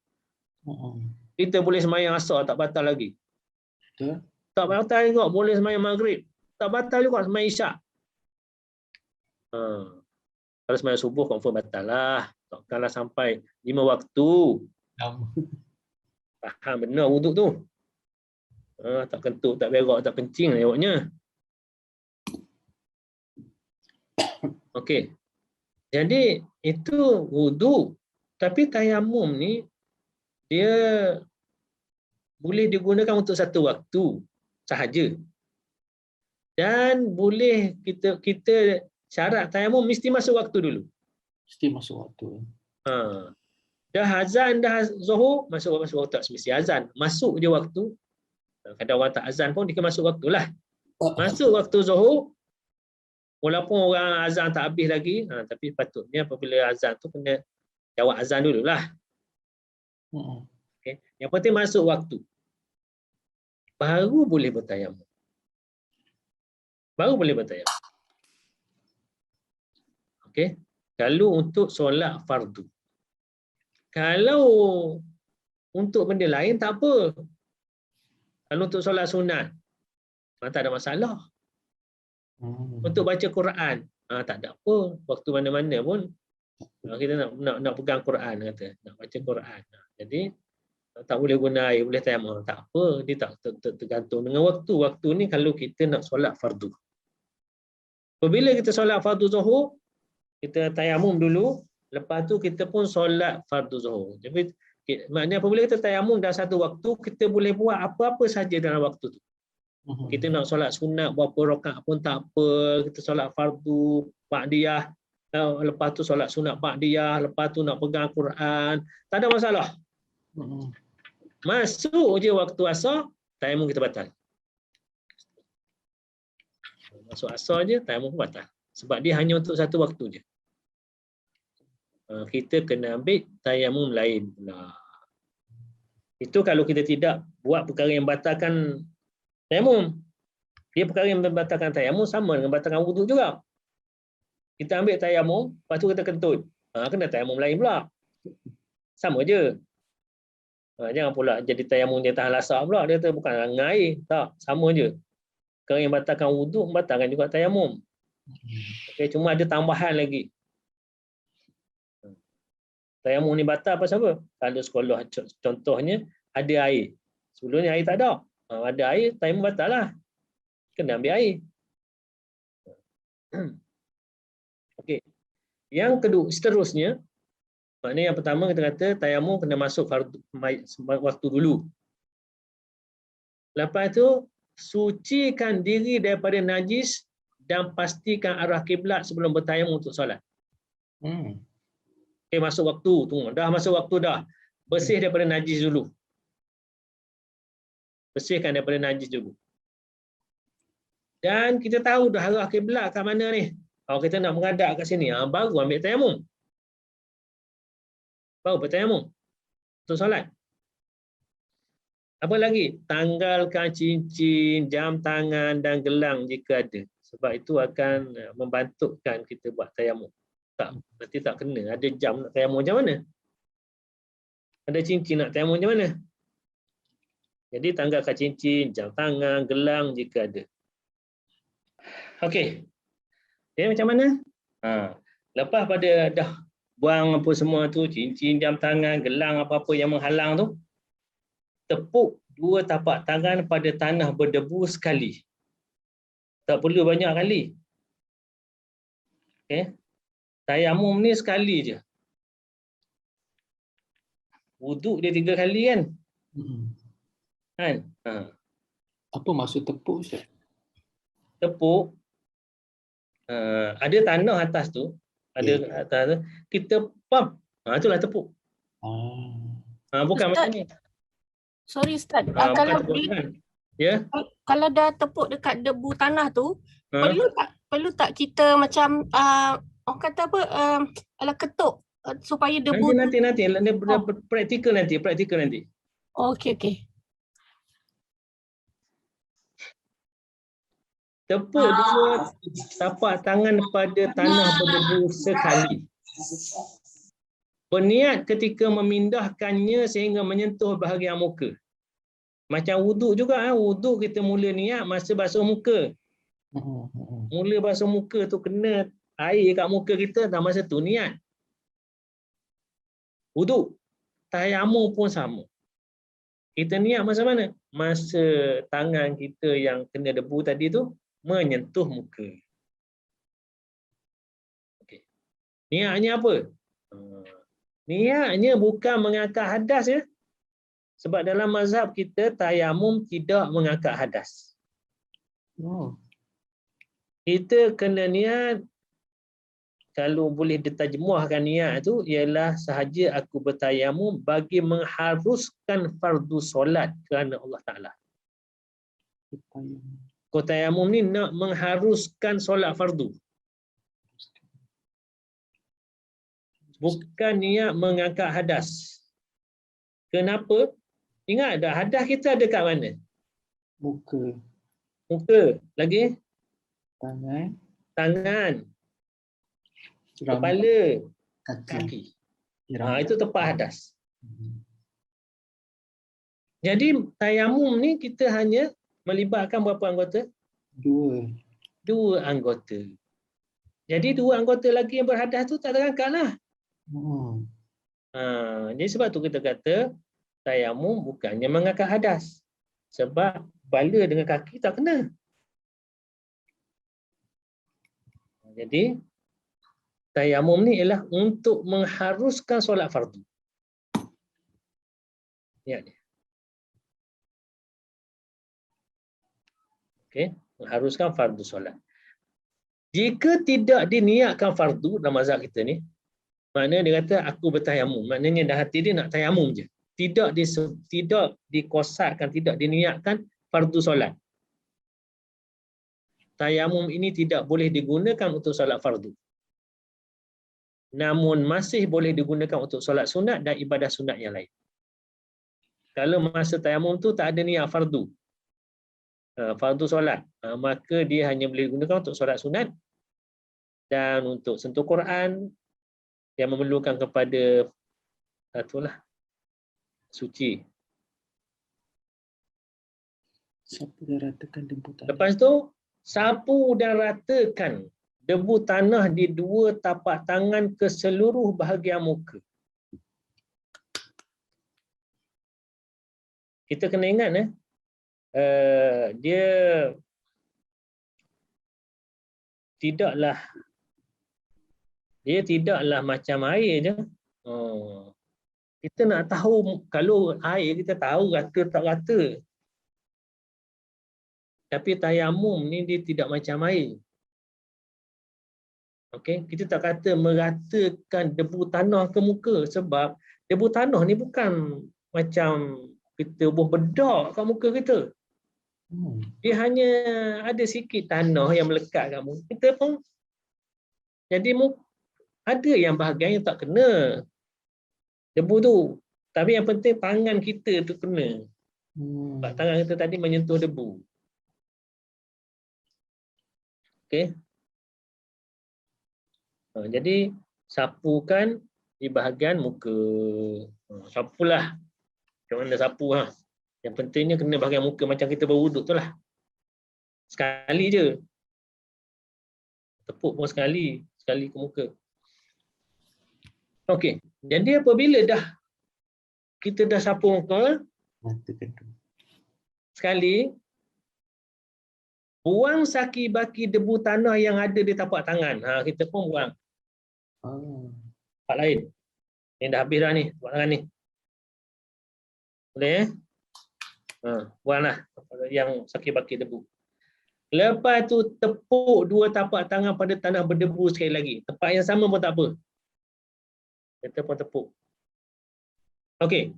S1: Kita boleh sembahyang Asar, tak batal lagi.
S2: Betul.
S1: Tak batal juga, boleh sembahyang Maghrib. Tak batal juga sembahyang Isyak. Kalau sembahyang subuh confirm batal lah. Takkanlah sampai 5 waktu. Faham benar wuduk tu. Tak kentut, tak berak, tak kencing jawabnya. Okey. Jadi itu wuduk. Tapi tayamum ni dia boleh digunakan untuk satu waktu sahaja. Dan boleh kita syarat tayamum mesti masuk waktu dulu.
S2: Mesti masuk waktu.
S1: Dah azan, dah Zuhur, masuk waktu tak semesti azan. Masuk je waktu. Kadang orang tak azan pun dia masuk waktu lah. Masuk waktu Zuhur, walaupun orang azan tak habis lagi, tapi patutnya apabila azan tu kena jawab azan dululah. Okay. Yang penting masuk waktu. Baru boleh bertayamum. Baru boleh bertayamum. Okey. Kalau untuk solat fardu. Kalau untuk benda lain tak apa. Kalau untuk solat sunat, tak ada masalah. Untuk baca Quran, tak ada apa. Waktu mana-mana pun kita nak pegang Quran kata, nak baca Quran. Jadi tak boleh guna air, boleh tayamum, tak apa. Dia tak tergantung dengan waktu. Waktu ni kalau kita nak solat fardu. Apabila kita solat fardu Zuhur, kita tayamum dulu, lepas tu kita pun solat fardu Zuhur. Jadi maknanya apabila kita tayamum dalam satu waktu, kita boleh buat apa-apa saja dalam waktu tu. Kita nak solat sunat berapa rakaat pun tak apa, kita solat fardu ba'diyah, lepas tu solat sunat ba'diyah, lepas tu nak pegang Quran, tak ada masalah. Masuk je waktu asar, tayamum kita batal. Masuk asar je, tayamum pun batal. Sebab dia hanya untuk satu waktu je. Kita kena ambil tayamum lain pula. Itu kalau kita tidak buat perkara yang batalkan tayamum. Dia perkara yang membatalkan tayamum sama dengan batalkan wuduk juga. Kita ambil tayamum, lepas tu kita kentut. Kena tayamum lain pula. Sama je. Jangan pula jadi tayamum dia tahan lasak pula. Dia kata bukan dengan air. Tak, sama je. Perkara yang batalkan wuduk, membatalkan juga tayamum. Okay, cuma ada tambahan lagi. Tayamum ni batal pasal apa? Kalau sekolah contohnya ada air. Sebelumnya air tak ada. Ada air, tayamum batal lah. Kena ambil air. Okey. Yang kedua, seterusnya, maknanya yang pertama kita kata tayamum kena masuk waktu dulu. Lepas tu, sucikan diri daripada najis dan pastikan arah kiblat sebelum bertayamum untuk solat. Okay, masuk waktu, tunggu. Dah masuk waktu dah. Bersih daripada najis dulu. Bersihkan daripada najis dulu. Dan kita tahu dah arah kiblat kat mana ni. Kalau kita nak menghadap kat sini, baru ambil tayamum. Baru bertayamum untuk solat. Apa lagi? Tanggalkan cincin, jam tangan dan gelang jika ada. Sebab itu akan membantukan kita buat tayamum. Nanti tak kena. Ada jam nak tayamum macam mana? Ada cincin nak tayamum macam mana? Jadi tanggalkan cincin, jam tangan, gelang jika ada. Okey. Okay, macam mana? Lepas pada dah buang apa semua tu, cincin, jam tangan, gelang, apa-apa yang menghalang tu, tepuk 2 tapak tangan pada tanah berdebu sekali. Tak perlu banyak kali. Okey. Tayamum ni sekali je. Wuduk dia 3 kali kan? Kan?
S2: Apa maksud tepuk Ustaz?
S1: Tepuk, ada tanah atas tu, ada atas tu, kita pump. Itulah tepuk. Bukan
S4: Ustaz,
S1: macam ni.
S4: sorry Ustaz,
S1: Bukan
S4: kalau
S1: tepuk tangan. Ya.
S4: Kalau dah tepuk dekat debu tanah tu,
S1: Ha?
S4: perlu tak kita macam orang kata apa, ala ketuk supaya debu tu.
S1: Nanti praktikal nanti.
S4: Oh, okey.
S1: Tepuk dua tapak tangan pada tanah berdebu sekali. Berniat ketika memindahkannya sehingga menyentuh bahagian muka. Macam wuduk juga, wuduk kita mula niat masa basuh muka. Mula basuh muka tu kena air kat muka kita, dan masa tu niat. Wuduk. Tayamum pun sama. Kita niat masa mana? Masa tangan kita yang kena debu tadi tu menyentuh muka. Okey. Niatnya apa? Niatnya bukan mengangkat hadas ya. Sebab dalam mazhab kita tayamum tidak mengangkat hadas. Kita kena niat, kalau boleh diterjemahkan niat tu ialah sahaja aku bertayamum bagi mengharuskan fardu solat kerana Allah Taala. Kau tayamum ni nak mengharuskan solat fardu. Bukan niat mengangkat hadas. Kenapa? Ingat dah, hadas kita ada kat mana?
S2: Muka.
S1: Lagi? Tangan. Kepala. Kaki. Itu tempat hadas. Jadi tayamum ni kita hanya melibatkan berapa anggota? Dua anggota. Jadi dua anggota lagi yang berhadas tu tak terangkat lah. Jadi sebab tu kita kata tayamum bukannya mengangkat hadas. Sebab kepala dengan kaki tak kena. Jadi tayamum ni ialah untuk mengharuskan solat fardu. Niat dia. Okey, mengharuskan fardu solat. Jika tidak diniatkan fardu dalam mazhab kita ni, maknanya dia kata aku bertayamum. Maknanya dah hati dia nak tayamum je. Tidak dikosakkan, tidak diniatkan fardu solat. Tayamum ini tidak boleh digunakan untuk solat fardu. Namun masih boleh digunakan untuk solat sunat dan ibadah sunat yang lain. Kalau masa tayamum tu tak ada niat fardu, fardu solat, maka dia hanya boleh digunakan untuk solat sunat dan untuk sentuh Quran yang memerlukan kepada itulah suci.
S2: Sapu dan ratakan debu tanah.
S1: Lepas tu sapu dan ratakan debu tanah di dua tapak tangan ke seluruh bahagian muka. Kita kena ingat dia tidaklah macam air je. Kita nak tahu, kalau air kita tahu rata tak rata. Tapi tayamum ni dia tidak macam air. Okey, kita tak kata meratakan debu tanah ke muka, sebab debu tanah ni bukan macam kita buah bedak kat muka kita. Dia hanya ada sikit tanah yang melekat kat muka kita pun. Jadi ada yang bahagian yang tak kena debu tu. Tapi yang penting tangan kita tu kena. Sebab tangan kita tadi menyentuh debu. Okey. Jadi sapukan di bahagian muka. Sapulah. Macam mana sapu ha. Yang pentingnya kena bahagian muka macam kita berwuduk tu lah. Sekali je. Tepuk pun sekali ke muka. Okey. Jadi apabila kita dah sapu muka sekali, buang saki-baki debu tanah yang ada di tapak tangan. Kita pun buang. Tempat lain. Ni dah habis dah ni, tapak tangan ni. Boleh buanglah yang saki-baki debu. Lepas tu tepuk dua tapak tangan pada tanah berdebu sekali lagi. Tempat yang sama pun tak apa. Kita pun tepuk. Okey.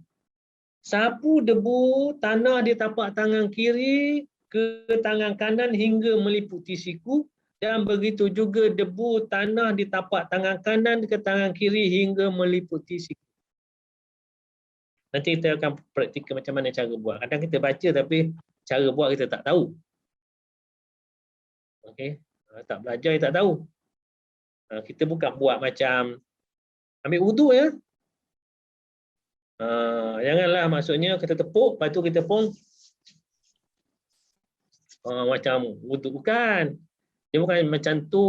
S1: Sapu debu tanah di tapak tangan kiri ke tangan kanan hingga meliputi siku, dan begitu juga debu tanah di tapak tangan kanan ke tangan kiri hingga meliputi siku. Nanti kita akan praktikal macam mana cara buat. Kadang kita baca tapi cara buat kita tak tahu. Okey, tak belajar kita tak tahu. Kita bukan buat macam ambil wuduk ya. Janganlah maksudnya kita tepuk, lepas tu kita pun macam wuduk, bukan. Dia bukan macam tu.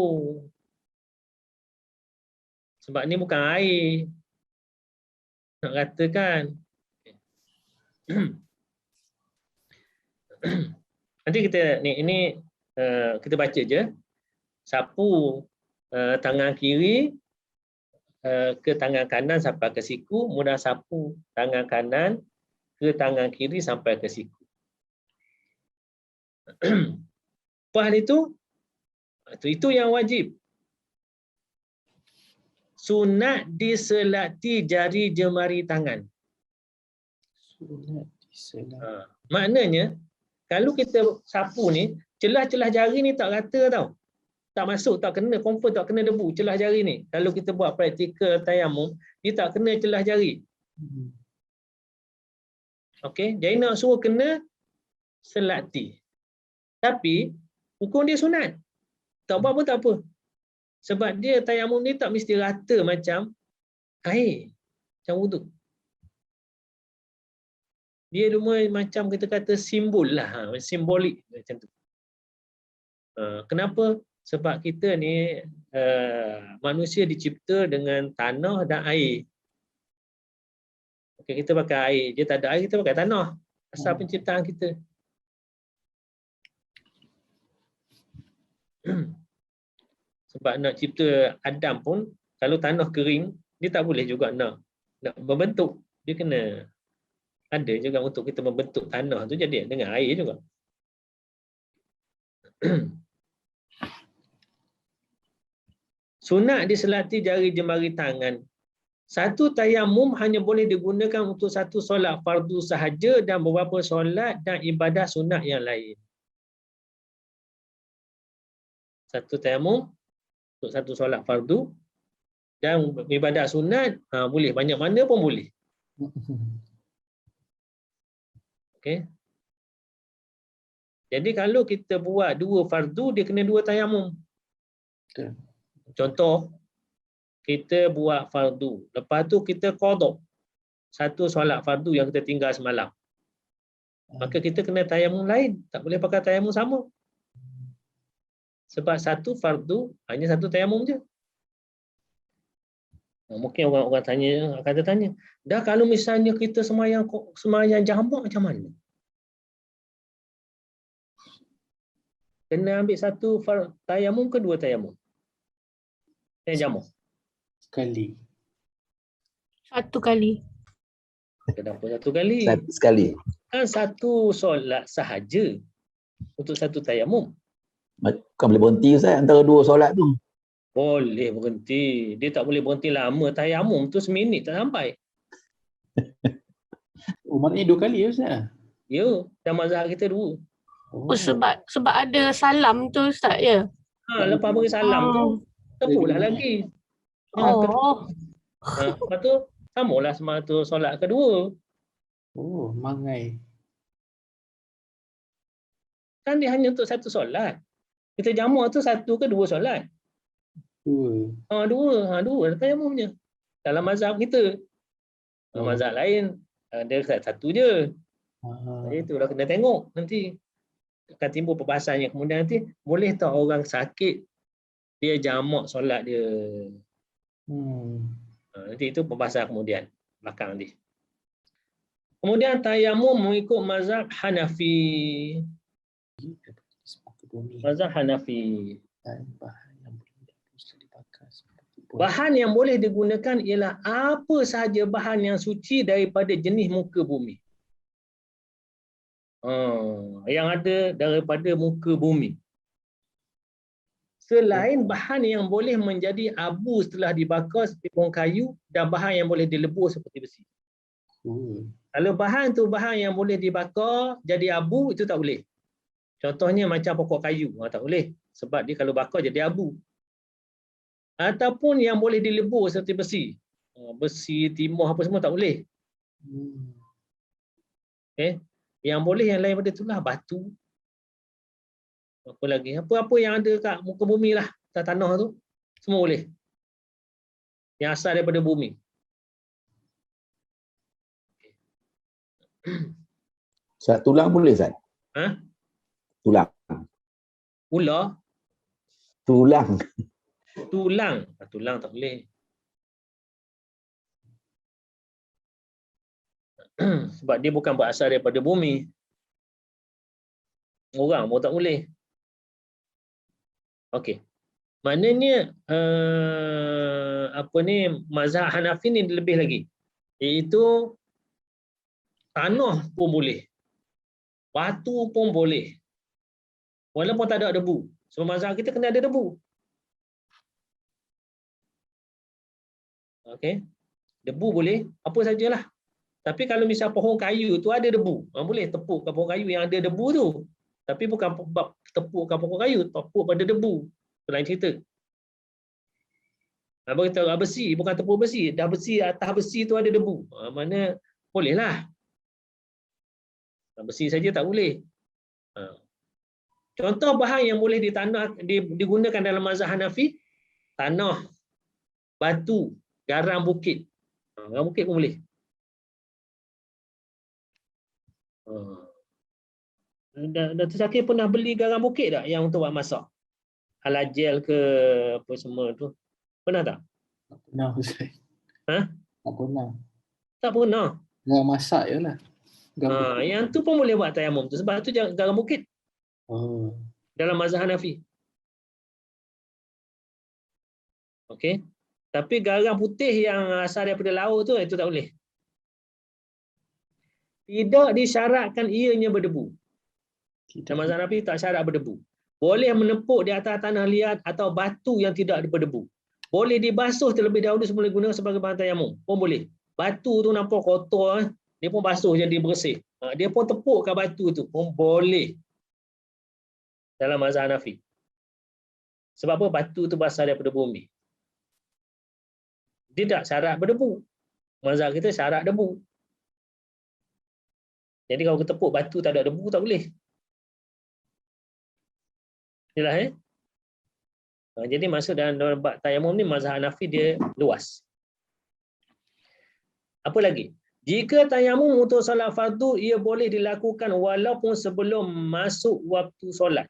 S1: Sebab ni bukan air. Nak katakan. Nanti kita ni kita baca je. Sapu tangan kiri ke tangan kanan sampai ke siku, kemudian sapu tangan kanan ke tangan kiri sampai ke siku. Lepas itu yang wajib. Sunat diselati jari jemari tangan.
S2: Sunat diselati.
S1: Maknanya kalau kita sapu ni, celah-celah jari ni tak rata tau. Tak masuk, tak kena, confirm tak kena debu celah jari ni. Kalau kita buat praktikal tayamum, dia tak kena celah jari. Okey, jadi nak suruh kena selati. Tapi hukum dia sunat. Tak buat pun tak apa. Sebab dia tayamum ni tak mesti rata macam air, macam wuduk. Dia cuma macam kita kata simbol lah, simbolik macam tu. Kenapa? Sebab kita ni manusia dicipta dengan tanah dan air. Okay, kita pakai air, dia tak ada air, kita pakai tanah. Asal penciptaan kita. Sebab nak cipta Adam pun, kalau tanah kering, dia tak boleh juga nak membentuk. Dia kena ada juga untuk kita membentuk tanah tu jadi dengan air juga. Sunat diselati jari jemari tangan. Satu tayamum hanya boleh digunakan untuk satu solat fardu sahaja dan beberapa solat dan ibadah sunat yang lain. Satu tayamum untuk satu solat fardu dan ibadah sunat boleh banyak mana pun boleh. Okey. Jadi kalau kita buat dua fardu, dia kena dua tayamum.
S2: Okay.
S1: Contoh, kita buat fardu. Lepas tu kita qada satu solat fardu yang kita tinggal semalam. Maka kita kena tayamum lain. Tak boleh pakai tayamum sama. Sebab satu fardu hanya satu tayamum je. Mungkin orang-orang tanya, dah kalau misalnya kita semayang jamak macam mana? Kena ambil satu tayamum ke dua tayamum? Jamak.
S2: Sekali.
S4: Satu kali.
S1: Kenapa satu kali?
S5: Sekali.
S1: Kan satu solat sahaja untuk satu tayamum.
S5: Bukan boleh berhenti Ustaz antara dua solat tu.
S1: Boleh berhenti. Dia tak boleh berhenti lama. Tayamum tu seminit tak sampai.
S2: Oh, maknanya dua kali ya Ustaz?
S1: Ya, dan mazhab kita dua.
S4: Oh, sebab ada salam tu Ustaz ya.
S1: Lepas beri salam tu, tepuklah lagi. Lepas tu, samalah sama tu solat kedua.
S2: Oh, mangai.
S1: Kan dia hanya untuk satu solat. Kita jamak tu satu ke dua solat?
S2: Dua.
S1: Dua tayamumnya. Dalam mazhab kita. Mazhab lain, dia satu je. Jadi itulah kena tengok nanti. Akan timbul perbahasan yang kemudian nanti, boleh tak orang sakit dia jamak solat dia? Nanti itu perbahasan kemudian, belakang nanti. Kemudian tayamum mengikut mazhab Hanafi. Mazhab Hanafi. Bahan yang boleh digunakan ialah apa sahaja bahan yang suci daripada jenis muka bumi. Yang ada daripada muka bumi. Selain bahan yang boleh menjadi abu setelah dibakar seperti pohon kayu dan bahan yang boleh dilebur seperti besi. Kalau bahan tu bahan yang boleh dibakar jadi abu, itu tak boleh. Contohnya macam pokok kayu, tak boleh. Sebab dia kalau bakar jadi abu. Ataupun yang boleh dilebur seperti besi. Besi, timah apa semua tak boleh. Okay. Yang boleh yang lain pada itulah batu. Apa lagi? Apa-apa yang ada kat muka bumi lah, atas tanah tu, semua boleh. Yang asal daripada bumi.
S5: Ustaz, tulang boleh Ustaz?
S1: Ha?
S5: Tulang.
S1: Ular,
S5: Tulang.
S1: tulang. Tulang tak boleh. Sebab dia bukan berasal daripada bumi. Orang pun tak boleh. Okey. Maknanya apa ni, mazhab Hanafi ni lebih lagi. Iaitu tanah pun boleh. Batu pun boleh. Walaupun tak ada debu. Sebab mazhab kita kena ada debu. Okey. Debu boleh, apa sajalah. Tapi kalau misal pohon kayu tu ada debu, boleh tepuk pohon kayu yang ada debu tu. Tapi bukan bab tepukkan pohon kayu, tepuk pada debu. Itu lain cerita. Abang kata besi, bukan tepuk besi. Dah besi, atas besi tu ada debu. Mana bolehlah. Besi saja tak boleh. Contoh bahan yang boleh digunakan dalam mazhab Hanafi, tanah, batu, garam bukit. Garam bukit pun boleh. Datuk Zakir pernah beli garam bukit tak yang untuk buat masak? Halal gel ke apa semua tu? Pernah tak?
S2: Tak pernah Ustaz.
S1: Ha?
S2: Tak pernah.
S1: Tak pernah.
S2: Garam masak je lah.
S1: Yang tu pun boleh buat tayamum tu. Sebab tu garam bukit dalam mazhab Hanafi. Okey. Tapi garam putih yang asal daripada laut tu, itu tak boleh. Tidak disyaratkan ianya berdebu. Dalam mazhab Hanafi tak syarat berdebu. Boleh menempuk di atas tanah liat atau batu yang tidak berdebu. Boleh dibasuh terlebih dahulu sebelum digunakan sebagai bahan tayamum. Pun boleh. Batu tu nampak kotor, dia pun basuh jadi bersih. Dia pun tepukkan batu tu pun boleh. Dalam mazhab Hanafi. Sebab apa? Batu tu berasal daripada bumi. Dia tak syarat berdebu. Mazhab kita syarat debu. Jadi kalau kita tepuk batu tak ada debu, tak boleh. Yalah, jadi masuk dalam bab tayamum ni, mazhab Hanafi dia luas. Apa lagi? Jika tayamum untuk solat fardu, ia boleh dilakukan walaupun sebelum masuk waktu solat.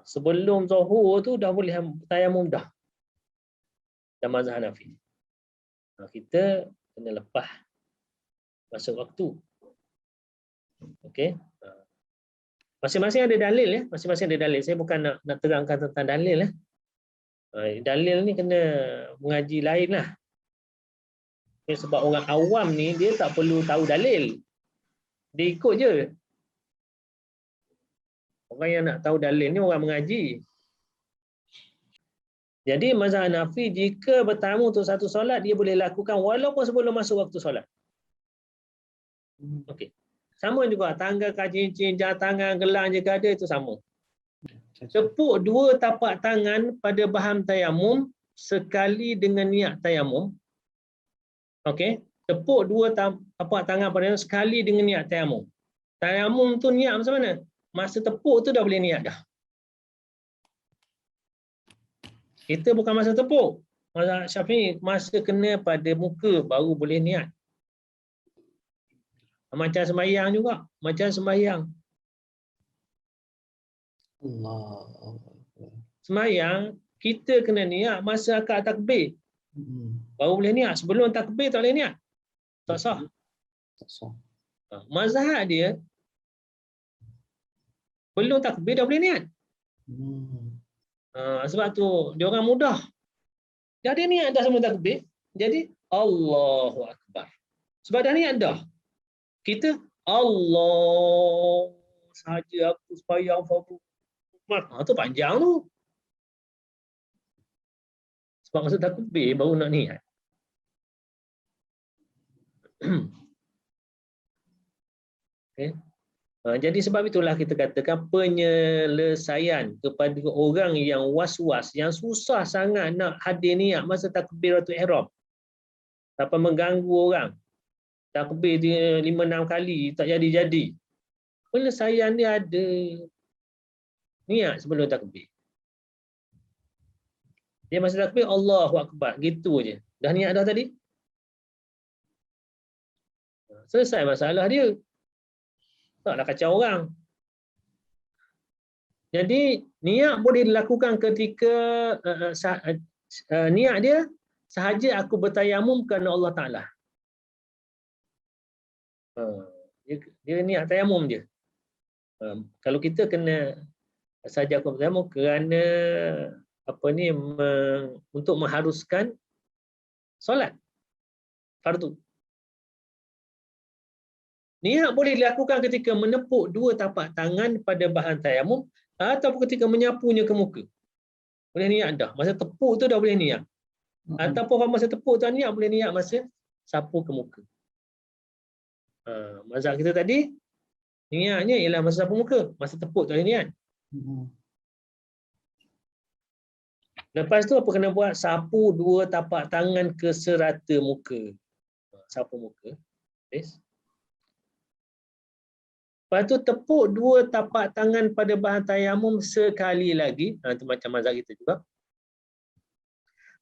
S1: Sebelum zuhur tu dah boleh tayamum dah. Dalam mazhab Hanafi. Kita kena lepas masuk waktu. Okey. Masing-masing ada dalil ya. Masing-masing ada dalil. Saya bukan nak terangkan tentang dalil ya. Dalil ni kena mengaji lain lah. Sebab orang awam ni dia tak perlu tahu dalil. Dia ikut je. Orang yang nak tahu dalil ni orang mengaji. Jadi mazhab Hanafi, jika bertamu untuk satu solat, dia boleh lakukan walaupun sebelum masuk waktu solat. Okey. Sama juga tangga, cincin, jam tangan, gelang jika ada, itu sama. Tepuk dua tapak tangan pada bahan tayamum sekali dengan niat tayamum. Okey. Tepuk dua tapak tangan pada sekali dengan niat tayamum. Tayamum tu niat macam mana? Masa tepuk tu dah boleh niat dah. Kita bukan masa tepuk. Mazhab Syafi'i masa kena pada muka baru boleh niat. Macam sembahyang juga. Macam sembahyang. Sembahyang, kita kena niat masa akad takbir. Baru boleh niat. Sebelum takbir tak boleh niat. Tak sah. Mazhab dia, belum takbir dah boleh niat. Sebab tu, dia orang mudah. Dia ada niat dah sebelum takbir. Jadi, Allahu Akbar. Sebab dah niat dah. Kita Allah sahaja aku sembahyang fardu. Tu panjang tu. Sebab masa takbir baru nak niat. Okay. Jadi sebab itulah kita katakan penyelesaian kepada orang yang was-was, yang susah sangat nak hadir niat masa takbiratul ihram. Sampai mengganggu orang. Takbir dia 5-6 kali tak jadi-jadi. Penyelesaian dia ada niat sebelum takbir. Dia masa takbir Allahu Akbar, gitu aje. Dah niat dah tadi. Selesai masalah dia. Taklah kacau orang. Jadi niat boleh dilakukan ketika niat dia sahaja aku bertayamum kerana Allah Ta'ala. Dia niat tayamum je. Kalau kita kena sahaja aku bertayamum kerana untuk mengharuskan solat fardu. Niat boleh dilakukan ketika menepuk 2 tapak tangan pada bahan tayamum atau ketika menyapunya ke muka. Boleh niat dah. Masa tepuk tu dah boleh niat. Ataupun masa tepuk tu niat boleh niat masa sapu ke muka. Mazhab kita tadi niatnya ialah masa sapu muka, masa tepuk tu boleh niat. Lepas tu apa kena buat? Sapu 2 tapak tangan ke serata muka. Sapu muka. Yes. Lepas tu tepuk 2 tapak tangan pada bahan tayamum sekali lagi. Itu macam mazhab kita juga.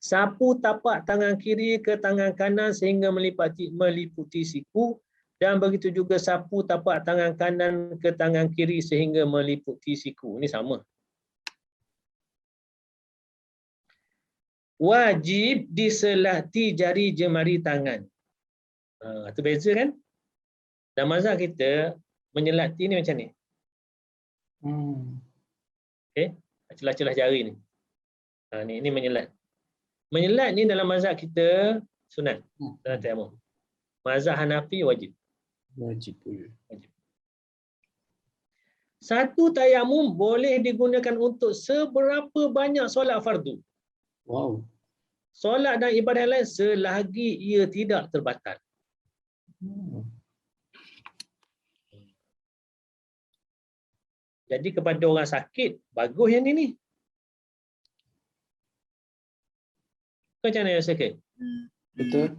S1: Sapu tapak tangan kiri ke tangan kanan sehingga meliputi siku. Dan begitu juga sapu tapak tangan kanan ke tangan kiri sehingga meliputi siku. Ini sama. Wajib diselati jari jemari tangan. Itu beza kan? Dan mazhab kita menyelati ni macam ni. Okay. Celah-celah jari ni. Ni menyelat. Menyelat ni dalam mazhab kita sunat. Dalam tayamum. Mazhab Hanafi wajib.
S2: Wajib pula.
S1: Satu tayamum boleh digunakan untuk seberapa banyak solat fardu.
S2: Wow.
S1: Solat dan ibadah lain selagi ia tidak terbatal. Jadi kepada orang sakit, bagus yang ni. Macam mana yang sakit?
S2: Betul.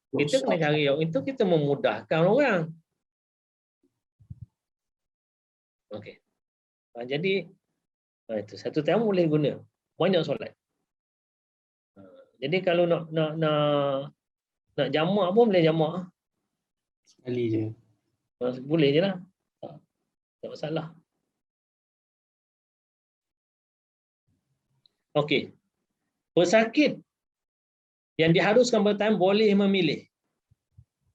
S1: Kita kena cari yang itu, kita memudahkan orang. Okey. Jadi itu satu tayamum boleh guna banyak solat. Jadi kalau nak jamak pun boleh jamak.
S2: Sekali je.
S1: Boleh je lah. Tak masalah. Okey. Pesakit yang diharuskan bertayamum boleh memilih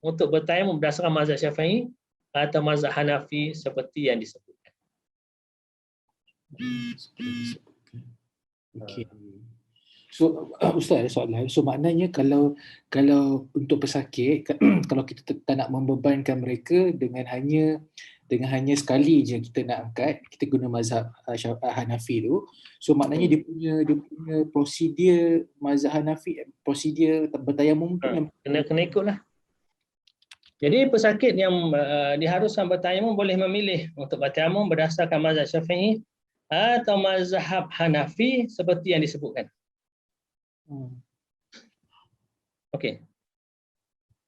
S1: untuk bertayamum berdasarkan mazhab Syafi'i atau mazhab Hanafi seperti yang disebutkan.
S2: Okey. So Ustaz ada soalan. So maknanya kalau untuk pesakit kalau kita tak nak membebankan mereka dengan hanya sekali je kita nak angkat, kita guna mazhab Hanafi tu. So maknanya dia punya prosedur mazhab Hanafi, prosedur bertayamum tu
S1: kena ikutlah. Jadi pesakit yang diharuskan bertayamum boleh memilih untuk bertayamum berdasarkan mazhab Syafi'i atau mazhab Hanafi seperti yang disebutkan. Okey.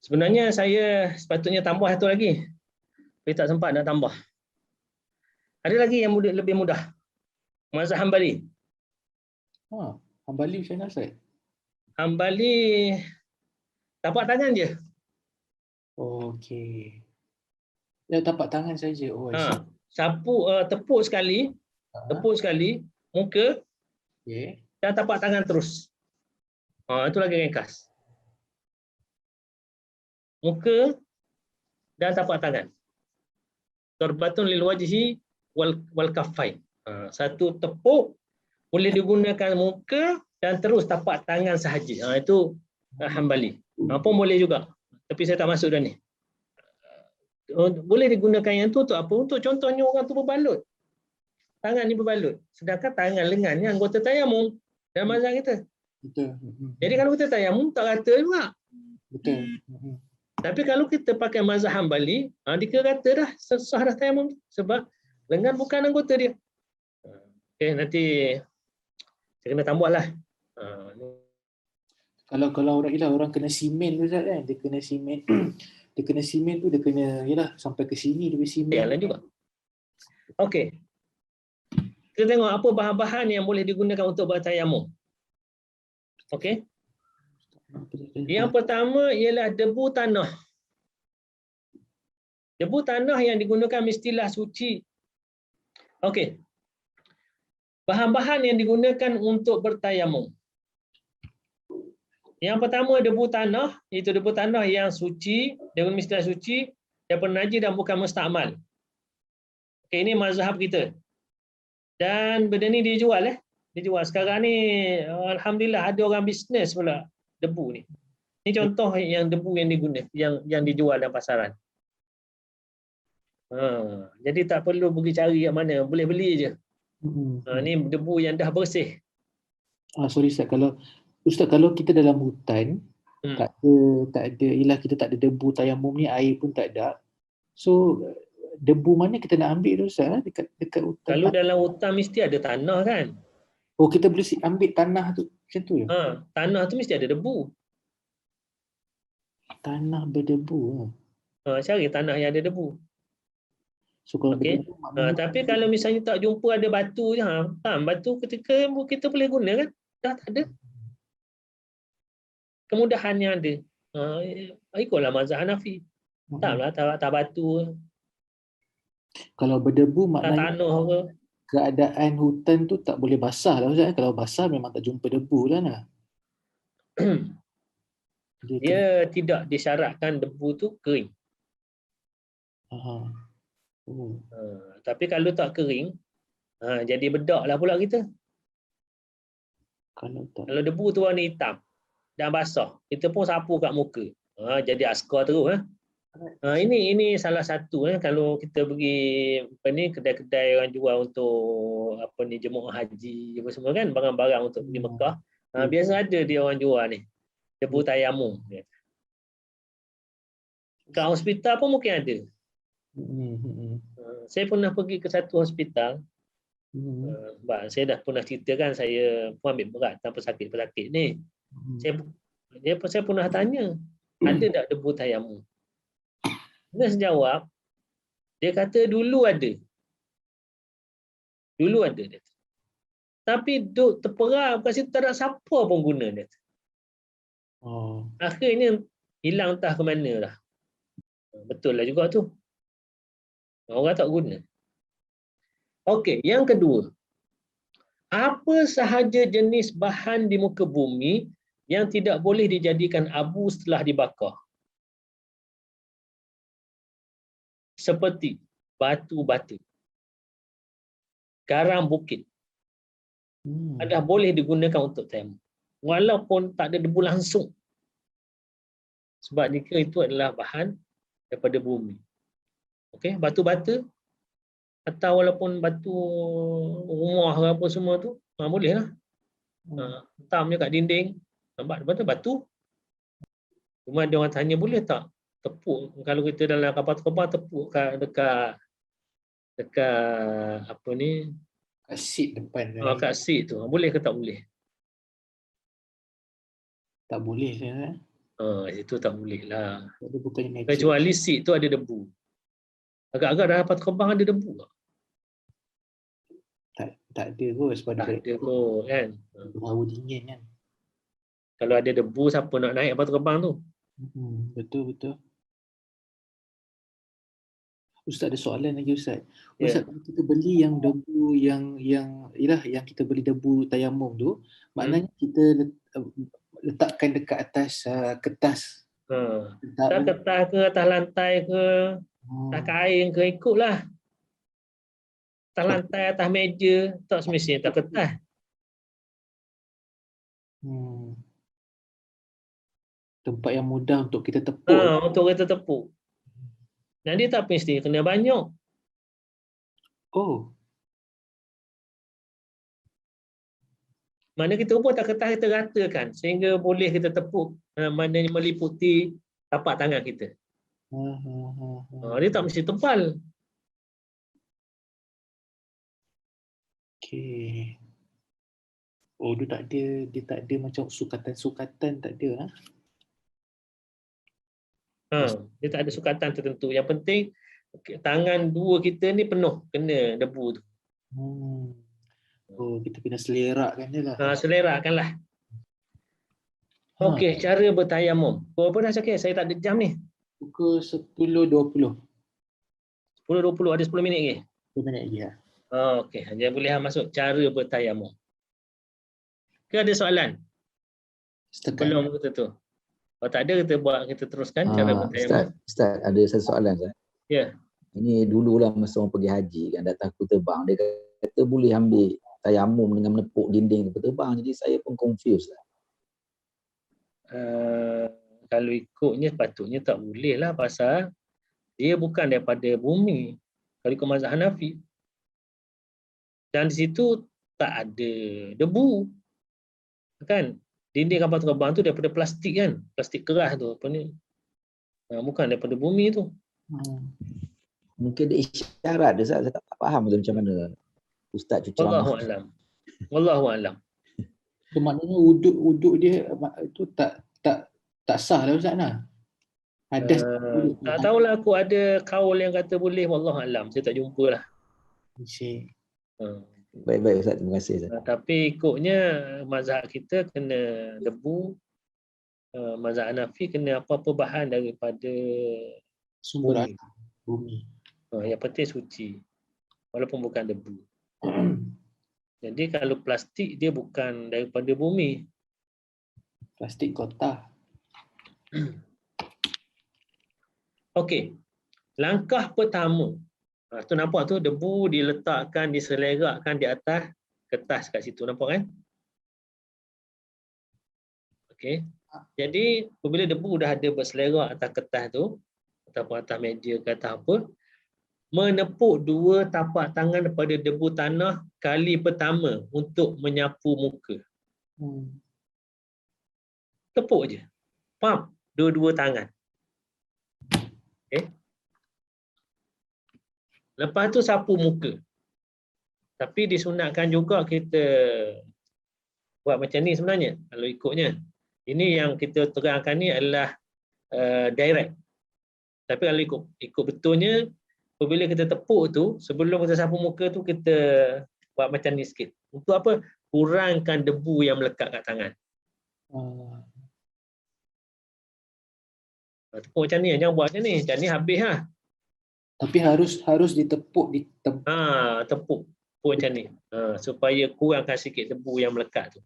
S1: Sebenarnya saya sepatutnya tambah satu lagi. Tapi tak sempat nak tambah. Ada lagi yang lebih mudah. Mazhab Hambali.
S2: Hambali macam mana Ustaz?
S1: Hambali tapak tangan je.
S2: Okey. Ya, tapak tangan saja.
S1: Sapu tepuk sekali muka.
S2: Okey.
S1: Dan tapak tangan terus. Itu lagi ringkas. Muka dan tapak tangan. Darbatun lil wajhi wal kaffain. Satu tepuk boleh digunakan muka dan terus tapak tangan sahaja. Itu Hambali. Pun boleh juga. Tapi saya tak masuk dah ni. Boleh digunakan yang tu untuk apa? Untuk contohnya orang tu berbalut. Tangan ni berbalut. Sedangkan tangan lengan ni anggota tayamum dalam mazhab kita.
S2: Betul.
S1: Jadi kalau kita tayamum tak rata juga.
S2: Betul.
S1: Tapi kalau kita pakai mazhab Hambali, dia kata dah sah dah tayamum sebab lengan bukan anggota dia. Okey, nanti saya kena tambah lah.
S2: Kalau orang kena simen tu Ustaz kan, dia kena simen dia kena simen tu dia kena yalah sampai ke sini dia simen.
S1: Jalan juga. Okey. Kita tengok apa bahan-bahan yang boleh digunakan untuk bertayamum. Okey. Yang pertama ialah debu tanah. Debu tanah yang digunakan mestilah suci. Okey. Bahan-bahan yang digunakan untuk bertayamum. Yang pertama debu tanah, iaitu debu tanah yang suci, dengan mestilah suci, daripada najis dan bukan mustakmal. Okey, ini mazhab kita. Dan benda ni dijual dijual. Sekarang ni alhamdulillah ada orang bisnes pula debu ni. Ini contoh yang debu yang digunakan, yang dijual dalam pasaran. Jadi tak perlu pergi cari kat mana, boleh beli je. Ni debu yang dah bersih.
S2: Sorry Ustaz, kalau kita dalam hutan tak ada ialah kita tak ada debu tayamum ni, air pun tak ada. So debu mana kita nak ambil tu Ustaz dekat hutan?
S1: Kalau dalam hutan mesti ada tanah kan?
S2: Oh, kita boleh ambil tanah tu macam tu je?
S1: Tanah tu mesti ada debu.
S2: Tanah berdebu.
S1: Cari tanah yang ada debu.
S2: So kalau
S1: okay. Tapi kalau misalnya tak jumpa ada batu je, batu ketika kita boleh guna kan? Dah tak ada. Kemudahan yang ada. Ikutlah mazhab Hanafi. Taklah tak batu.
S2: Kalau berdebu maknanya
S1: tanah ke?
S2: Keadaan hutan tu tak boleh basah lah Ustaz. Kalau basah memang tak jumpa debu lah.
S1: Dia tidak disyaratkan debu tu kering. Tapi kalau tak kering, jadi bedak lah pula kita. Kalau debu tu warna hitam dan basah, kita pun sapu kat muka. Jadi askar terus. Ini salah satu kalau kita pergi kedai-kedai orang jual untuk jemaah haji apa semua kan, barang-barang untuk pergi Mekah. Biasa ada dia orang jual ni. Debu tayamum. Kat hospital pun mungkin ada. Saya pernah pergi ke satu hospital. Saya dah pernah ceritakan saya pun ambil berat tanpa sakit-pesakit ni. Saya pernah tanya, ada tak debu tayamum? Nurse jawab, dia kata dulu ada. Dulu ada dia. Tapi duk terperap kat situ tak ada siapa pun guna dia. Akhirnya hilang entah ke mana lah. Betul lah juga tu. Orang tak guna. Okey, yang kedua. Apa sahaja jenis bahan di muka bumi yang tidak boleh dijadikan abu setelah dibakar? Seperti batu bata, garam bukit. Ada boleh digunakan untuk tayamum. Walaupun tak ada debu langsung. Sebab jika itu adalah bahan daripada bumi. Okey, batu bata atau walaupun batu rumah ke apa semua tu, boleh lah. Hitam je kat dinding, nampak batu. Cuma ada orang tanya boleh tak tepuk, kalau kita dalam kapal terbang tepuk dekat apa ni,
S2: kat seat depan.
S1: Kat seat tu, boleh ke tak boleh?
S2: Tak boleh saya.
S1: Itu tak boleh lah.
S2: Bukannya
S1: kecuali seat tu ada debu. Agak-agak dalam kapal terbang ada debu tak?
S2: Tak ada kot sebab
S1: tak ada kot kan.
S2: Bau dingin kan.
S1: Kalau ada debu siapa nak naik kapal terbang tu?
S2: Betul. Ustaz ada soalan lagi Ustaz. Ustaz, kalau kita beli yang debu yang kita beli debu tayamum tu, maknanya kita letakkan dekat atas kertas.
S1: Tak kertas ke, atas lantai ke, atas kain ke, ikutlah. Atas lantai, atas meja, tak semestinya tak kertas.
S2: Tempat yang mudah untuk kita tepuk.
S1: Untuk kita tepuk. Dan dia tak mesti kena banyak. Mana kita buat tak kertas kita ratakan sehingga boleh kita tepuk, maknanya meliputi tapak tangan kita.
S2: Ha.
S1: Dia tak mesti tebal.
S2: Okey. Oh, dia tak ada macam sukatan-sukatan, tak ada.
S1: Dia tak ada sukatan tertentu. Yang penting tangan dua kita ni penuh kena debu tu.
S2: Oh, kita kena selerakkan je lah.
S1: Selerakanlah. Okey, cara bertayamum. Pukul apa dah Syakir? Saya tak ada jam ni.
S2: Pukul 10.20.
S1: 10.20, ada 10 minit lagi.
S2: 10 minit lagi lah.
S1: Okey, dia boleh masuk cara bertayamum. Ke ada soalan? Belum kita tu. Kalau tak ada, kita teruskan cara bertayamum.
S5: Ustaz, ada satu soalan Ustaz.
S1: Ya.
S5: Ini dululah masa orang pergi haji kan, datang aku terbang, dia kata boleh ambil tayamum dengan menepuk dinding kapal terbang. Jadi saya pun confused lah.
S1: Kalau ikutnya patutnya tak boleh lah, pasal dia bukan daripada bumi. Kalau ikut mazhab Hanafi. Dan di situ tak ada debu. Kan? Dinding kapal terbang tu daripada plastik kan? Plastik keras tu. Apa ni? Bukan daripada bumi tu.
S5: Mungkin ada isyarat dia, saya tak faham macam mana Ustaz cuci
S1: Wallahu alam. Wallahu alam.
S2: So, maknanya uduk dia itu tak sah lah Ustaz nah. Hadas
S1: Tak tahulah, aku ada kaul yang kata boleh, wallahu alam. Saya tak jumpa lah.
S5: Baik-baik Ustaz, terima kasih Ustaz.
S1: Tapi ikutnya mazhab kita kena debu, mazhab Hanafi kena apa-apa bahan daripada
S2: sumber air bumi.
S1: Yang penting suci, walaupun bukan debu. Jadi kalau plastik dia bukan daripada bumi.
S2: Plastik kotak.
S1: Okey. Langkah pertama. Tu nampak tu debu diletakkan, diselerakkan di atas kertas kat situ, nampak kan? Okey. Jadi apabila debu dah ada berselerak atas kertas tu ataupun atas meja ke atas apa, menepuk dua tapak tangan pada debu tanah kali pertama untuk menyapu muka. Tepuk je. Pam, dua-dua tangan. Okey. Lepas tu sapu muka. Tapi disunatkan juga kita buat macam ni sebenarnya kalau ikutnya. Ini yang kita terangkan ni adalah direct. Tapi kalau ikut betulnya, apabila kita tepuk tu, sebelum kita sapu muka tu, kita buat macam ni sikit. Untuk apa? Kurangkan debu yang melekat kat tangan. Tepuk macam ni, jangan buat macam ni. Macam ni habis lah.
S2: Tapi harus ditepuk
S1: tepuk macam ni. Supaya kurangkan sikit debu yang melekat tu.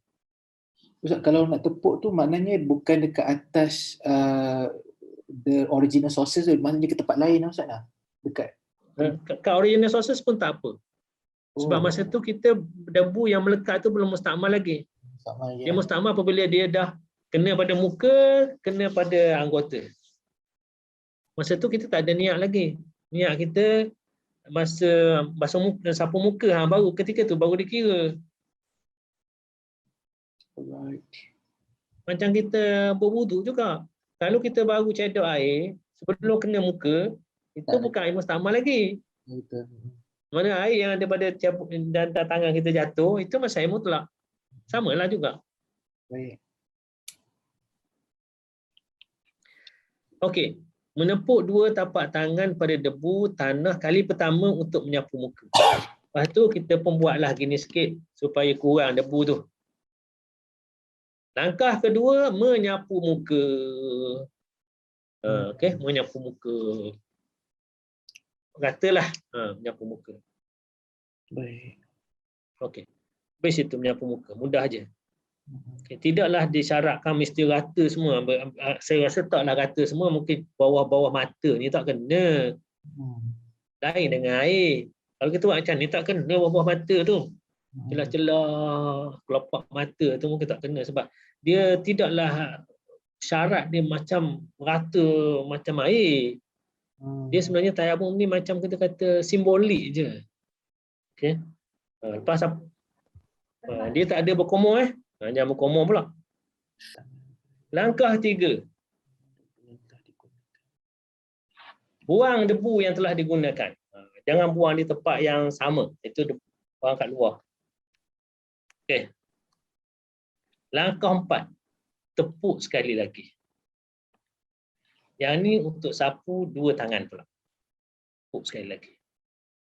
S2: Ustaz, kalau nak tepuk tu maknanya bukan dekat atas the original sources tu, maknanya ke tempat lain lah Ustaz lah. Dekat
S1: kat original sources pun tak apa. Sebab masa tu kita debu yang melekat tu belum mustakmal lagi. Dia mustakmal apabila dia dah kena pada muka, kena pada anggota. Masa tu kita tak ada niat lagi. Niat kita masa basuh muka, sapu muka, baru ketika tu baru dikira. Macam kita berwudu juga. Kalau kita baru cedok air sebelum kena muka, itu bukan air mustakmal lagi. Mana air yang ada pada dan tangan kita jatuh, itu masih air mutlak. Samalah juga.
S2: Baik.
S1: Okey. Menepuk dua tapak tangan pada debu tanah kali pertama untuk menyapu muka. Lepas tu kita pun buatlah gini sikit supaya kurang debu tu. Langkah kedua, menyapu muka. Okey, menyapu muka. Ratalah menyapu muka.
S2: Baik.
S1: Okey. Habis itu menyapu muka, mudah aja. Okay. Tidaklah disyaratkan mesti rata semua. Saya rasa taklah rata semua, mungkin bawah-bawah mata ni tak kena. Lain dengan air. Kalau kita buat macam ni tak kena bawah mata tu. Celah-celah kelopak mata tu mungkin tak kena sebab dia tidaklah syarat dia macam rata macam air. Dia sebenarnya tayamum ni macam kita kata simbolik je. Okey. Lepas dia tak ada berkomor jangan berkomor pula. Langkah 3. buang debu yang telah digunakan. Jangan buang di tempat yang sama. Itu debu, buang kat luar. Okey. Langkah 4. Tepuk sekali lagi. Yang ni untuk sapu 2 tangan pula. Tepuk sekali lagi.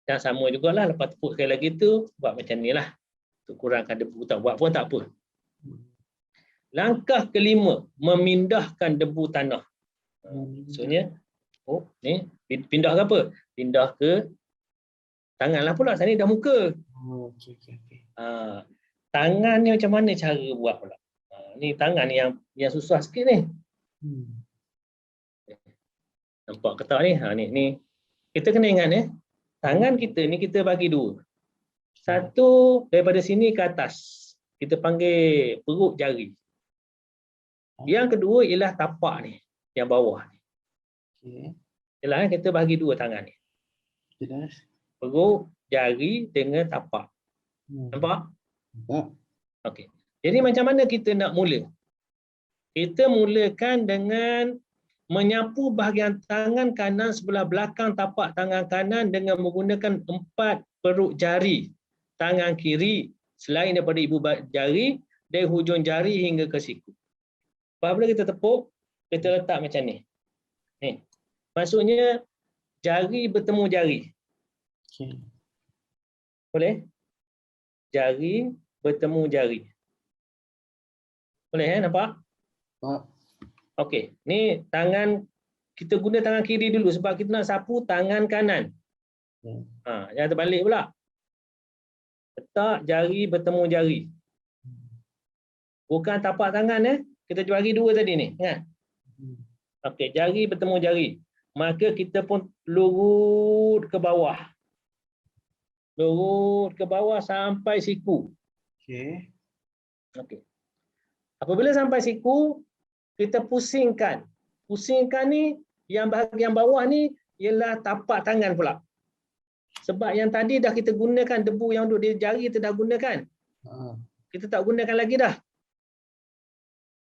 S1: Dan sama jugalah lepas tepuk sekali lagi tu buat macam ni lah. Untuk kurangkan debu. Tak buat pun tak apa. Langkah kelima, memindahkan debu tanah. Maksudnya, ni pindah ke apa? Pindah ke tangan lah pula. Sana dah muka.
S2: Okey.
S1: Tangan ni macam mana cara buat pula? Ni tangan yang susah sikit ni. Nampak ke tak ni? Ni. Kita kena ingat tangan kita ni kita bagi 2. Satu daripada sini ke atas. Kita panggil perut jari. Yang kedua ialah tapak ni, yang bawah ni.
S2: Okey.
S1: Yalah, kita bagi 2 tangan ni.
S2: Jelas.
S1: Perut, jari dengan tapak. Nampak?
S2: Nampak.
S1: Okey. Jadi macam mana kita nak mula? Kita mulakan dengan menyapu bahagian tangan kanan sebelah belakang tapak tangan kanan dengan menggunakan 4 perut jari tangan kiri selain daripada ibu jari dari hujung jari hingga ke siku. Apabila kita tepuk, kita letak macam ni. Ni. Maksudnya jari bertemu jari.
S2: Okey.
S1: Boleh? Jari bertemu jari. Boleh nampak?
S2: Nampak.
S1: Okey, ni tangan, kita guna tangan kiri dulu sebab kita nak sapu tangan kanan. Jangan terbalik pula. Letak jari bertemu jari. Bukan tapak tangan kita bagi 2 tadi ni, ingat? Okey, jari bertemu jari. Maka kita pun lurut ke bawah. Lurut ke bawah sampai siku.
S2: Okey.
S1: Okey. Apabila sampai siku, kita pusingkan. Pusingkan ni, yang bahagian bawah ni ialah tapak tangan pula. Sebab yang tadi dah kita gunakan debu yang duduk di jari, kita dah gunakan. Kita tak gunakan lagi dah.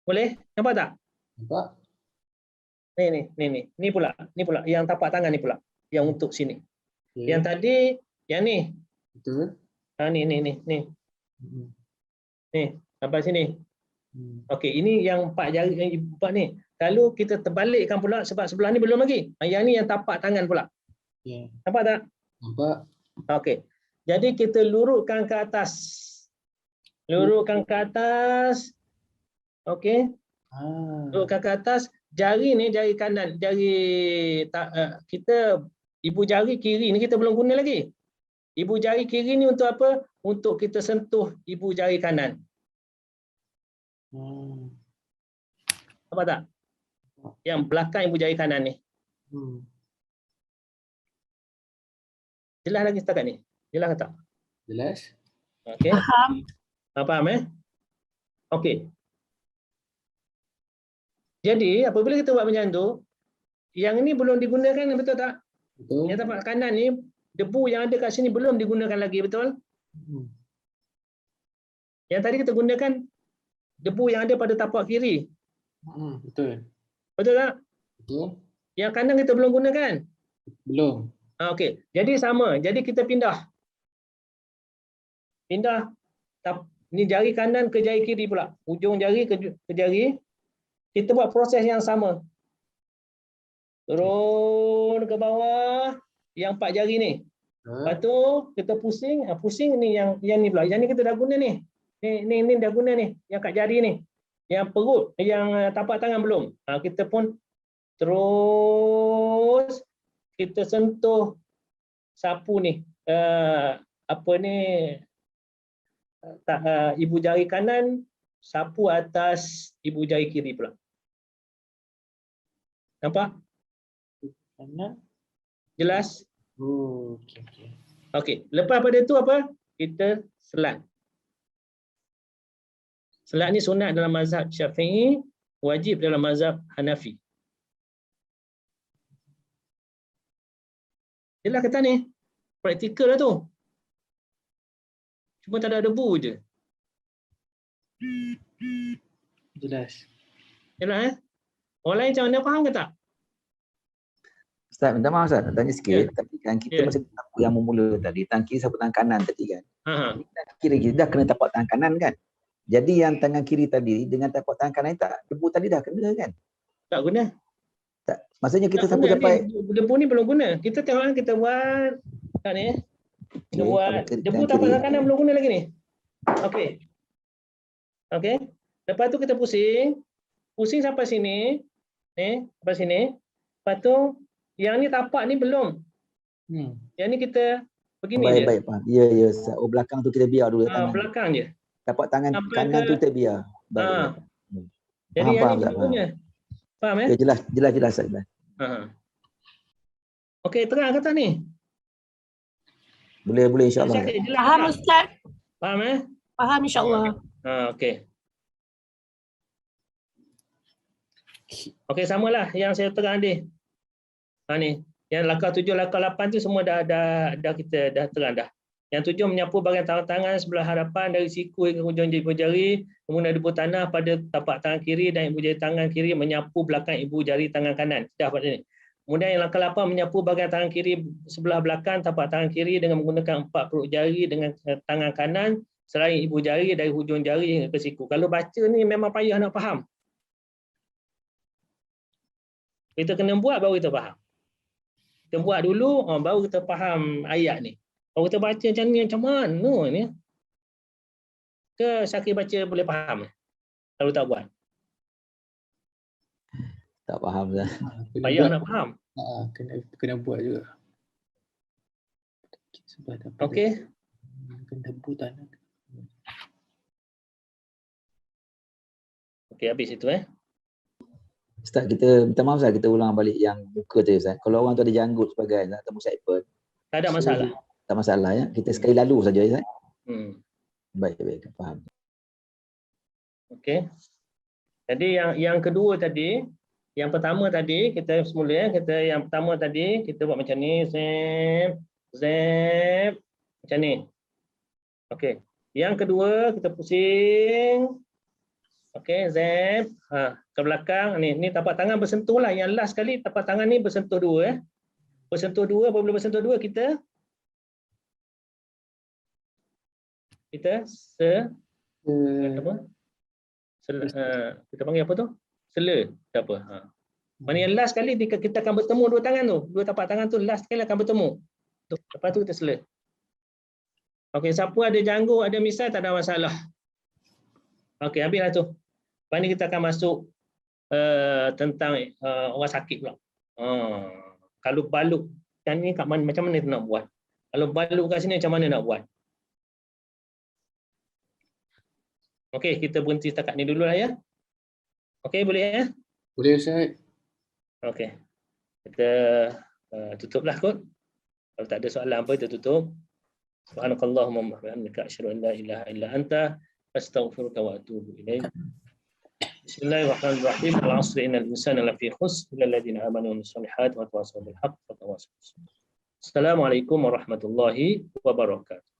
S1: Boleh? Nampak tak?
S2: Nampak.
S1: Ni pula. Ni pula. Yang tapak tangan ni pula. Yang untuk sini.
S2: Okay.
S1: Yang tadi, yang ni.
S2: Betul.
S1: Ni. Ni, sampai sini. Okey, ini yang 4 jari yang 4 ni. Kalau kita terbalikkan pula sebab sebelah ni belum lagi. Yang ni yang tapak tangan pula.
S2: Okay.
S1: Nampak tak?
S2: Nampak.
S1: Okey. Jadi kita lurutkan ke atas. Lurutkan ke atas. Okey. Lurutkan ke atas. Jari ni, jari kanan, kita ibu jari kiri ni kita belum guna lagi. Ibu jari kiri ni untuk apa? Untuk kita sentuh ibu jari kanan. Apa tak? Yang belakang ibu jari kanan ni. Jelas lagi setakat ni? Jelas ke tak?
S2: Jelas.
S1: Okey.
S4: Faham.
S1: Faham Okey. Jadi apabila kita buat macam tu, yang ni belum digunakan, betul tak?
S2: Betul.
S1: Yang tapak kanan ni, debu yang ada kat sini belum digunakan lagi, betul? Yang tadi kita gunakan debu yang ada pada tapak kiri.
S2: Betul.
S1: Betul tak?
S2: Betul.
S1: Yang kanan kita belum gunakan.
S2: Belum.
S1: Okey. Jadi sama. Jadi kita pindah. Pindah. Ni jari kanan ke jari kiri pula. Ujung jari ke jari. Kita buat proses yang sama. Turun ke bawah. Yang 4 jari ni. Lepas tu kita pusing. Pusing ni yang ni pula. Yang ni kita dah guna ni. Ni dah guna ni. Yang kat jari ni. Yang perut. Yang tapak tangan belum. Kita pun terus kita sentuh sapu ni. Ibu jari kanan. Sapu atas ibu jari kiri pula. Nampak?
S2: Kanan.
S1: Jelas?
S2: Okey.
S1: Okey. Lepas pada tu apa? Kita selat. Selat ni sunat dalam mazhab Syafi'i, wajib dalam mazhab Hanafi. Jelas kata ni? Praktikal lah tu. Cuma tak ada debu je.
S2: Jelas.
S1: Jelas Orang lain macam mana, faham ke tak?
S5: Ustaz, minta maaf Ustaz, nak tanya sikit. Tapi kan kita
S1: Ya.
S5: masih tapak yang memula tadi. Tangan kiri sapu tangan kanan tadi kan.
S1: Ha.
S5: Ini tangan kiri kita dah kena tapak tangan kanan kan. Jadi yang tangan kiri tadi dengan tapak tangan kanan ni tak, debu tadi dah kena kan.
S1: Tak guna.
S5: Tak, maksudnya kita
S1: Tak
S5: sapu
S1: guna
S5: sampai
S1: ni. Debu ni belum guna. Kita tengok kita buat kat ni. Kita
S5: Okey,
S1: buat
S5: kalau
S1: debu
S5: tangan
S1: tapak
S5: kiri.
S1: tangan kanan belum guna lagi ni. Okey. Okey. Lepas tu kita pusing. Pusing sampai sini. Sampai sini. Lepas tu yang ni tapak ni belum. Yang ni kita begini je.
S5: baik faham. Ya ya Ustaz. Oh belakang tu kita biar dulu tangan.
S1: Belakang je.
S5: Tapak tangan
S1: Sampai
S5: kanan
S1: ke-
S5: tu kita biar. Baik.
S1: Ha.
S5: baik.
S1: Jadi yang
S5: Faham,
S1: ni
S5: Ustaz,
S1: belum guna. Faham
S5: Ya jelas Ustaz. Jelas.
S1: Okey, terang kata ni.
S5: Boleh insya-Allah.
S1: Syakir, jelas
S4: Faham
S1: tak?
S4: Ustaz?
S1: Faham
S4: Faham insyaAllah.
S1: Okey. Okey, samalah yang saya terang tadi. Ni. Yang langkah 7, langkah 8 tu semua dah kita dah terang dah. Yang 7 menyapu bahagian tangan sebelah hadapan dari siku hingga hujung ibu jari, kemudian debu tanah pada tapak tangan kiri dan ibu jari tangan kiri menyapu belakang ibu jari tangan kanan. Dah pada ni. Kemudian yang langkah 8 menyapu bahagian tangan kiri sebelah belakang tapak tangan kiri dengan menggunakan 4 perut jari dengan tangan kanan selain ibu jari dari hujung jari hingga ke siku. Kalau baca ni memang payah nak faham. Kita kena buat baru kita faham. Kita buat dulu baru kita faham ayat ni. Kalau kita baca macam ni macam mana ni? Ke Syakir baca boleh faham kalau tak buat?
S5: Tak faham Ustaz.
S1: Payah nak faham.
S2: Kena buat juga. Sebab dapat
S1: Okey.
S2: kena debu tanah.
S1: Okey, habis itu
S5: Ustaz, kita minta maaf Ustaz, kita ulang balik yang muka tu Ustaz. Kalau orang tu ada janggut sebagai Ustaz, atau musyaifat,
S1: Tak ada masalah.
S5: tak masalah ya. Kita sekali lalu saja Ustaz. Baik, faham.
S1: Okey. Jadi yang kedua tadi, yang pertama tadi kita semula yang pertama tadi kita buat macam ni, zap macam ni. Okey. Yang kedua kita pusing. Okey, zap ke belakang ni tapak tangan bersentuh lah. Yang last sekali tapak tangan ni bersentuh dua Bersentuh dua, apabila bersentuh dua kita kita panggil apa tu? Sela ke apa? Mana yang last sekali kita akan bertemu dua tangan tu. Dua tapak tangan tu last sekali akan bertemu. Lepas tu kita sela. Okey, siapa ada janggut, ada misai tak ada masalah. Okey, habislah tu. Lepas ni kita akan masuk tentang orang sakit pula. Kalau balut kan ni kat mana, macam mana kita nak buat? Kalau balut kat sini macam mana nak buat? Okey, kita berhenti setakat ni dulu lah ya. Okey, boleh ya?
S2: Boleh Ustaz.
S1: Okey. Kita tutuplah kot. Kalau tak ada soalan apa kita tutup. Subhanakallahumma wa bihamdika asyhadu an la ilaha illa anta astaghfiruka wa atubu ilaik. Bismillahirrahmanirrahim. Al-'asri innal insana lafi khusr illa alladziina aamanu wa 'amilus solihati wa tawassaw bil haqqi wa tawassaw bis sabr. Assalamualaikum warahmatullahi wabarakatuh.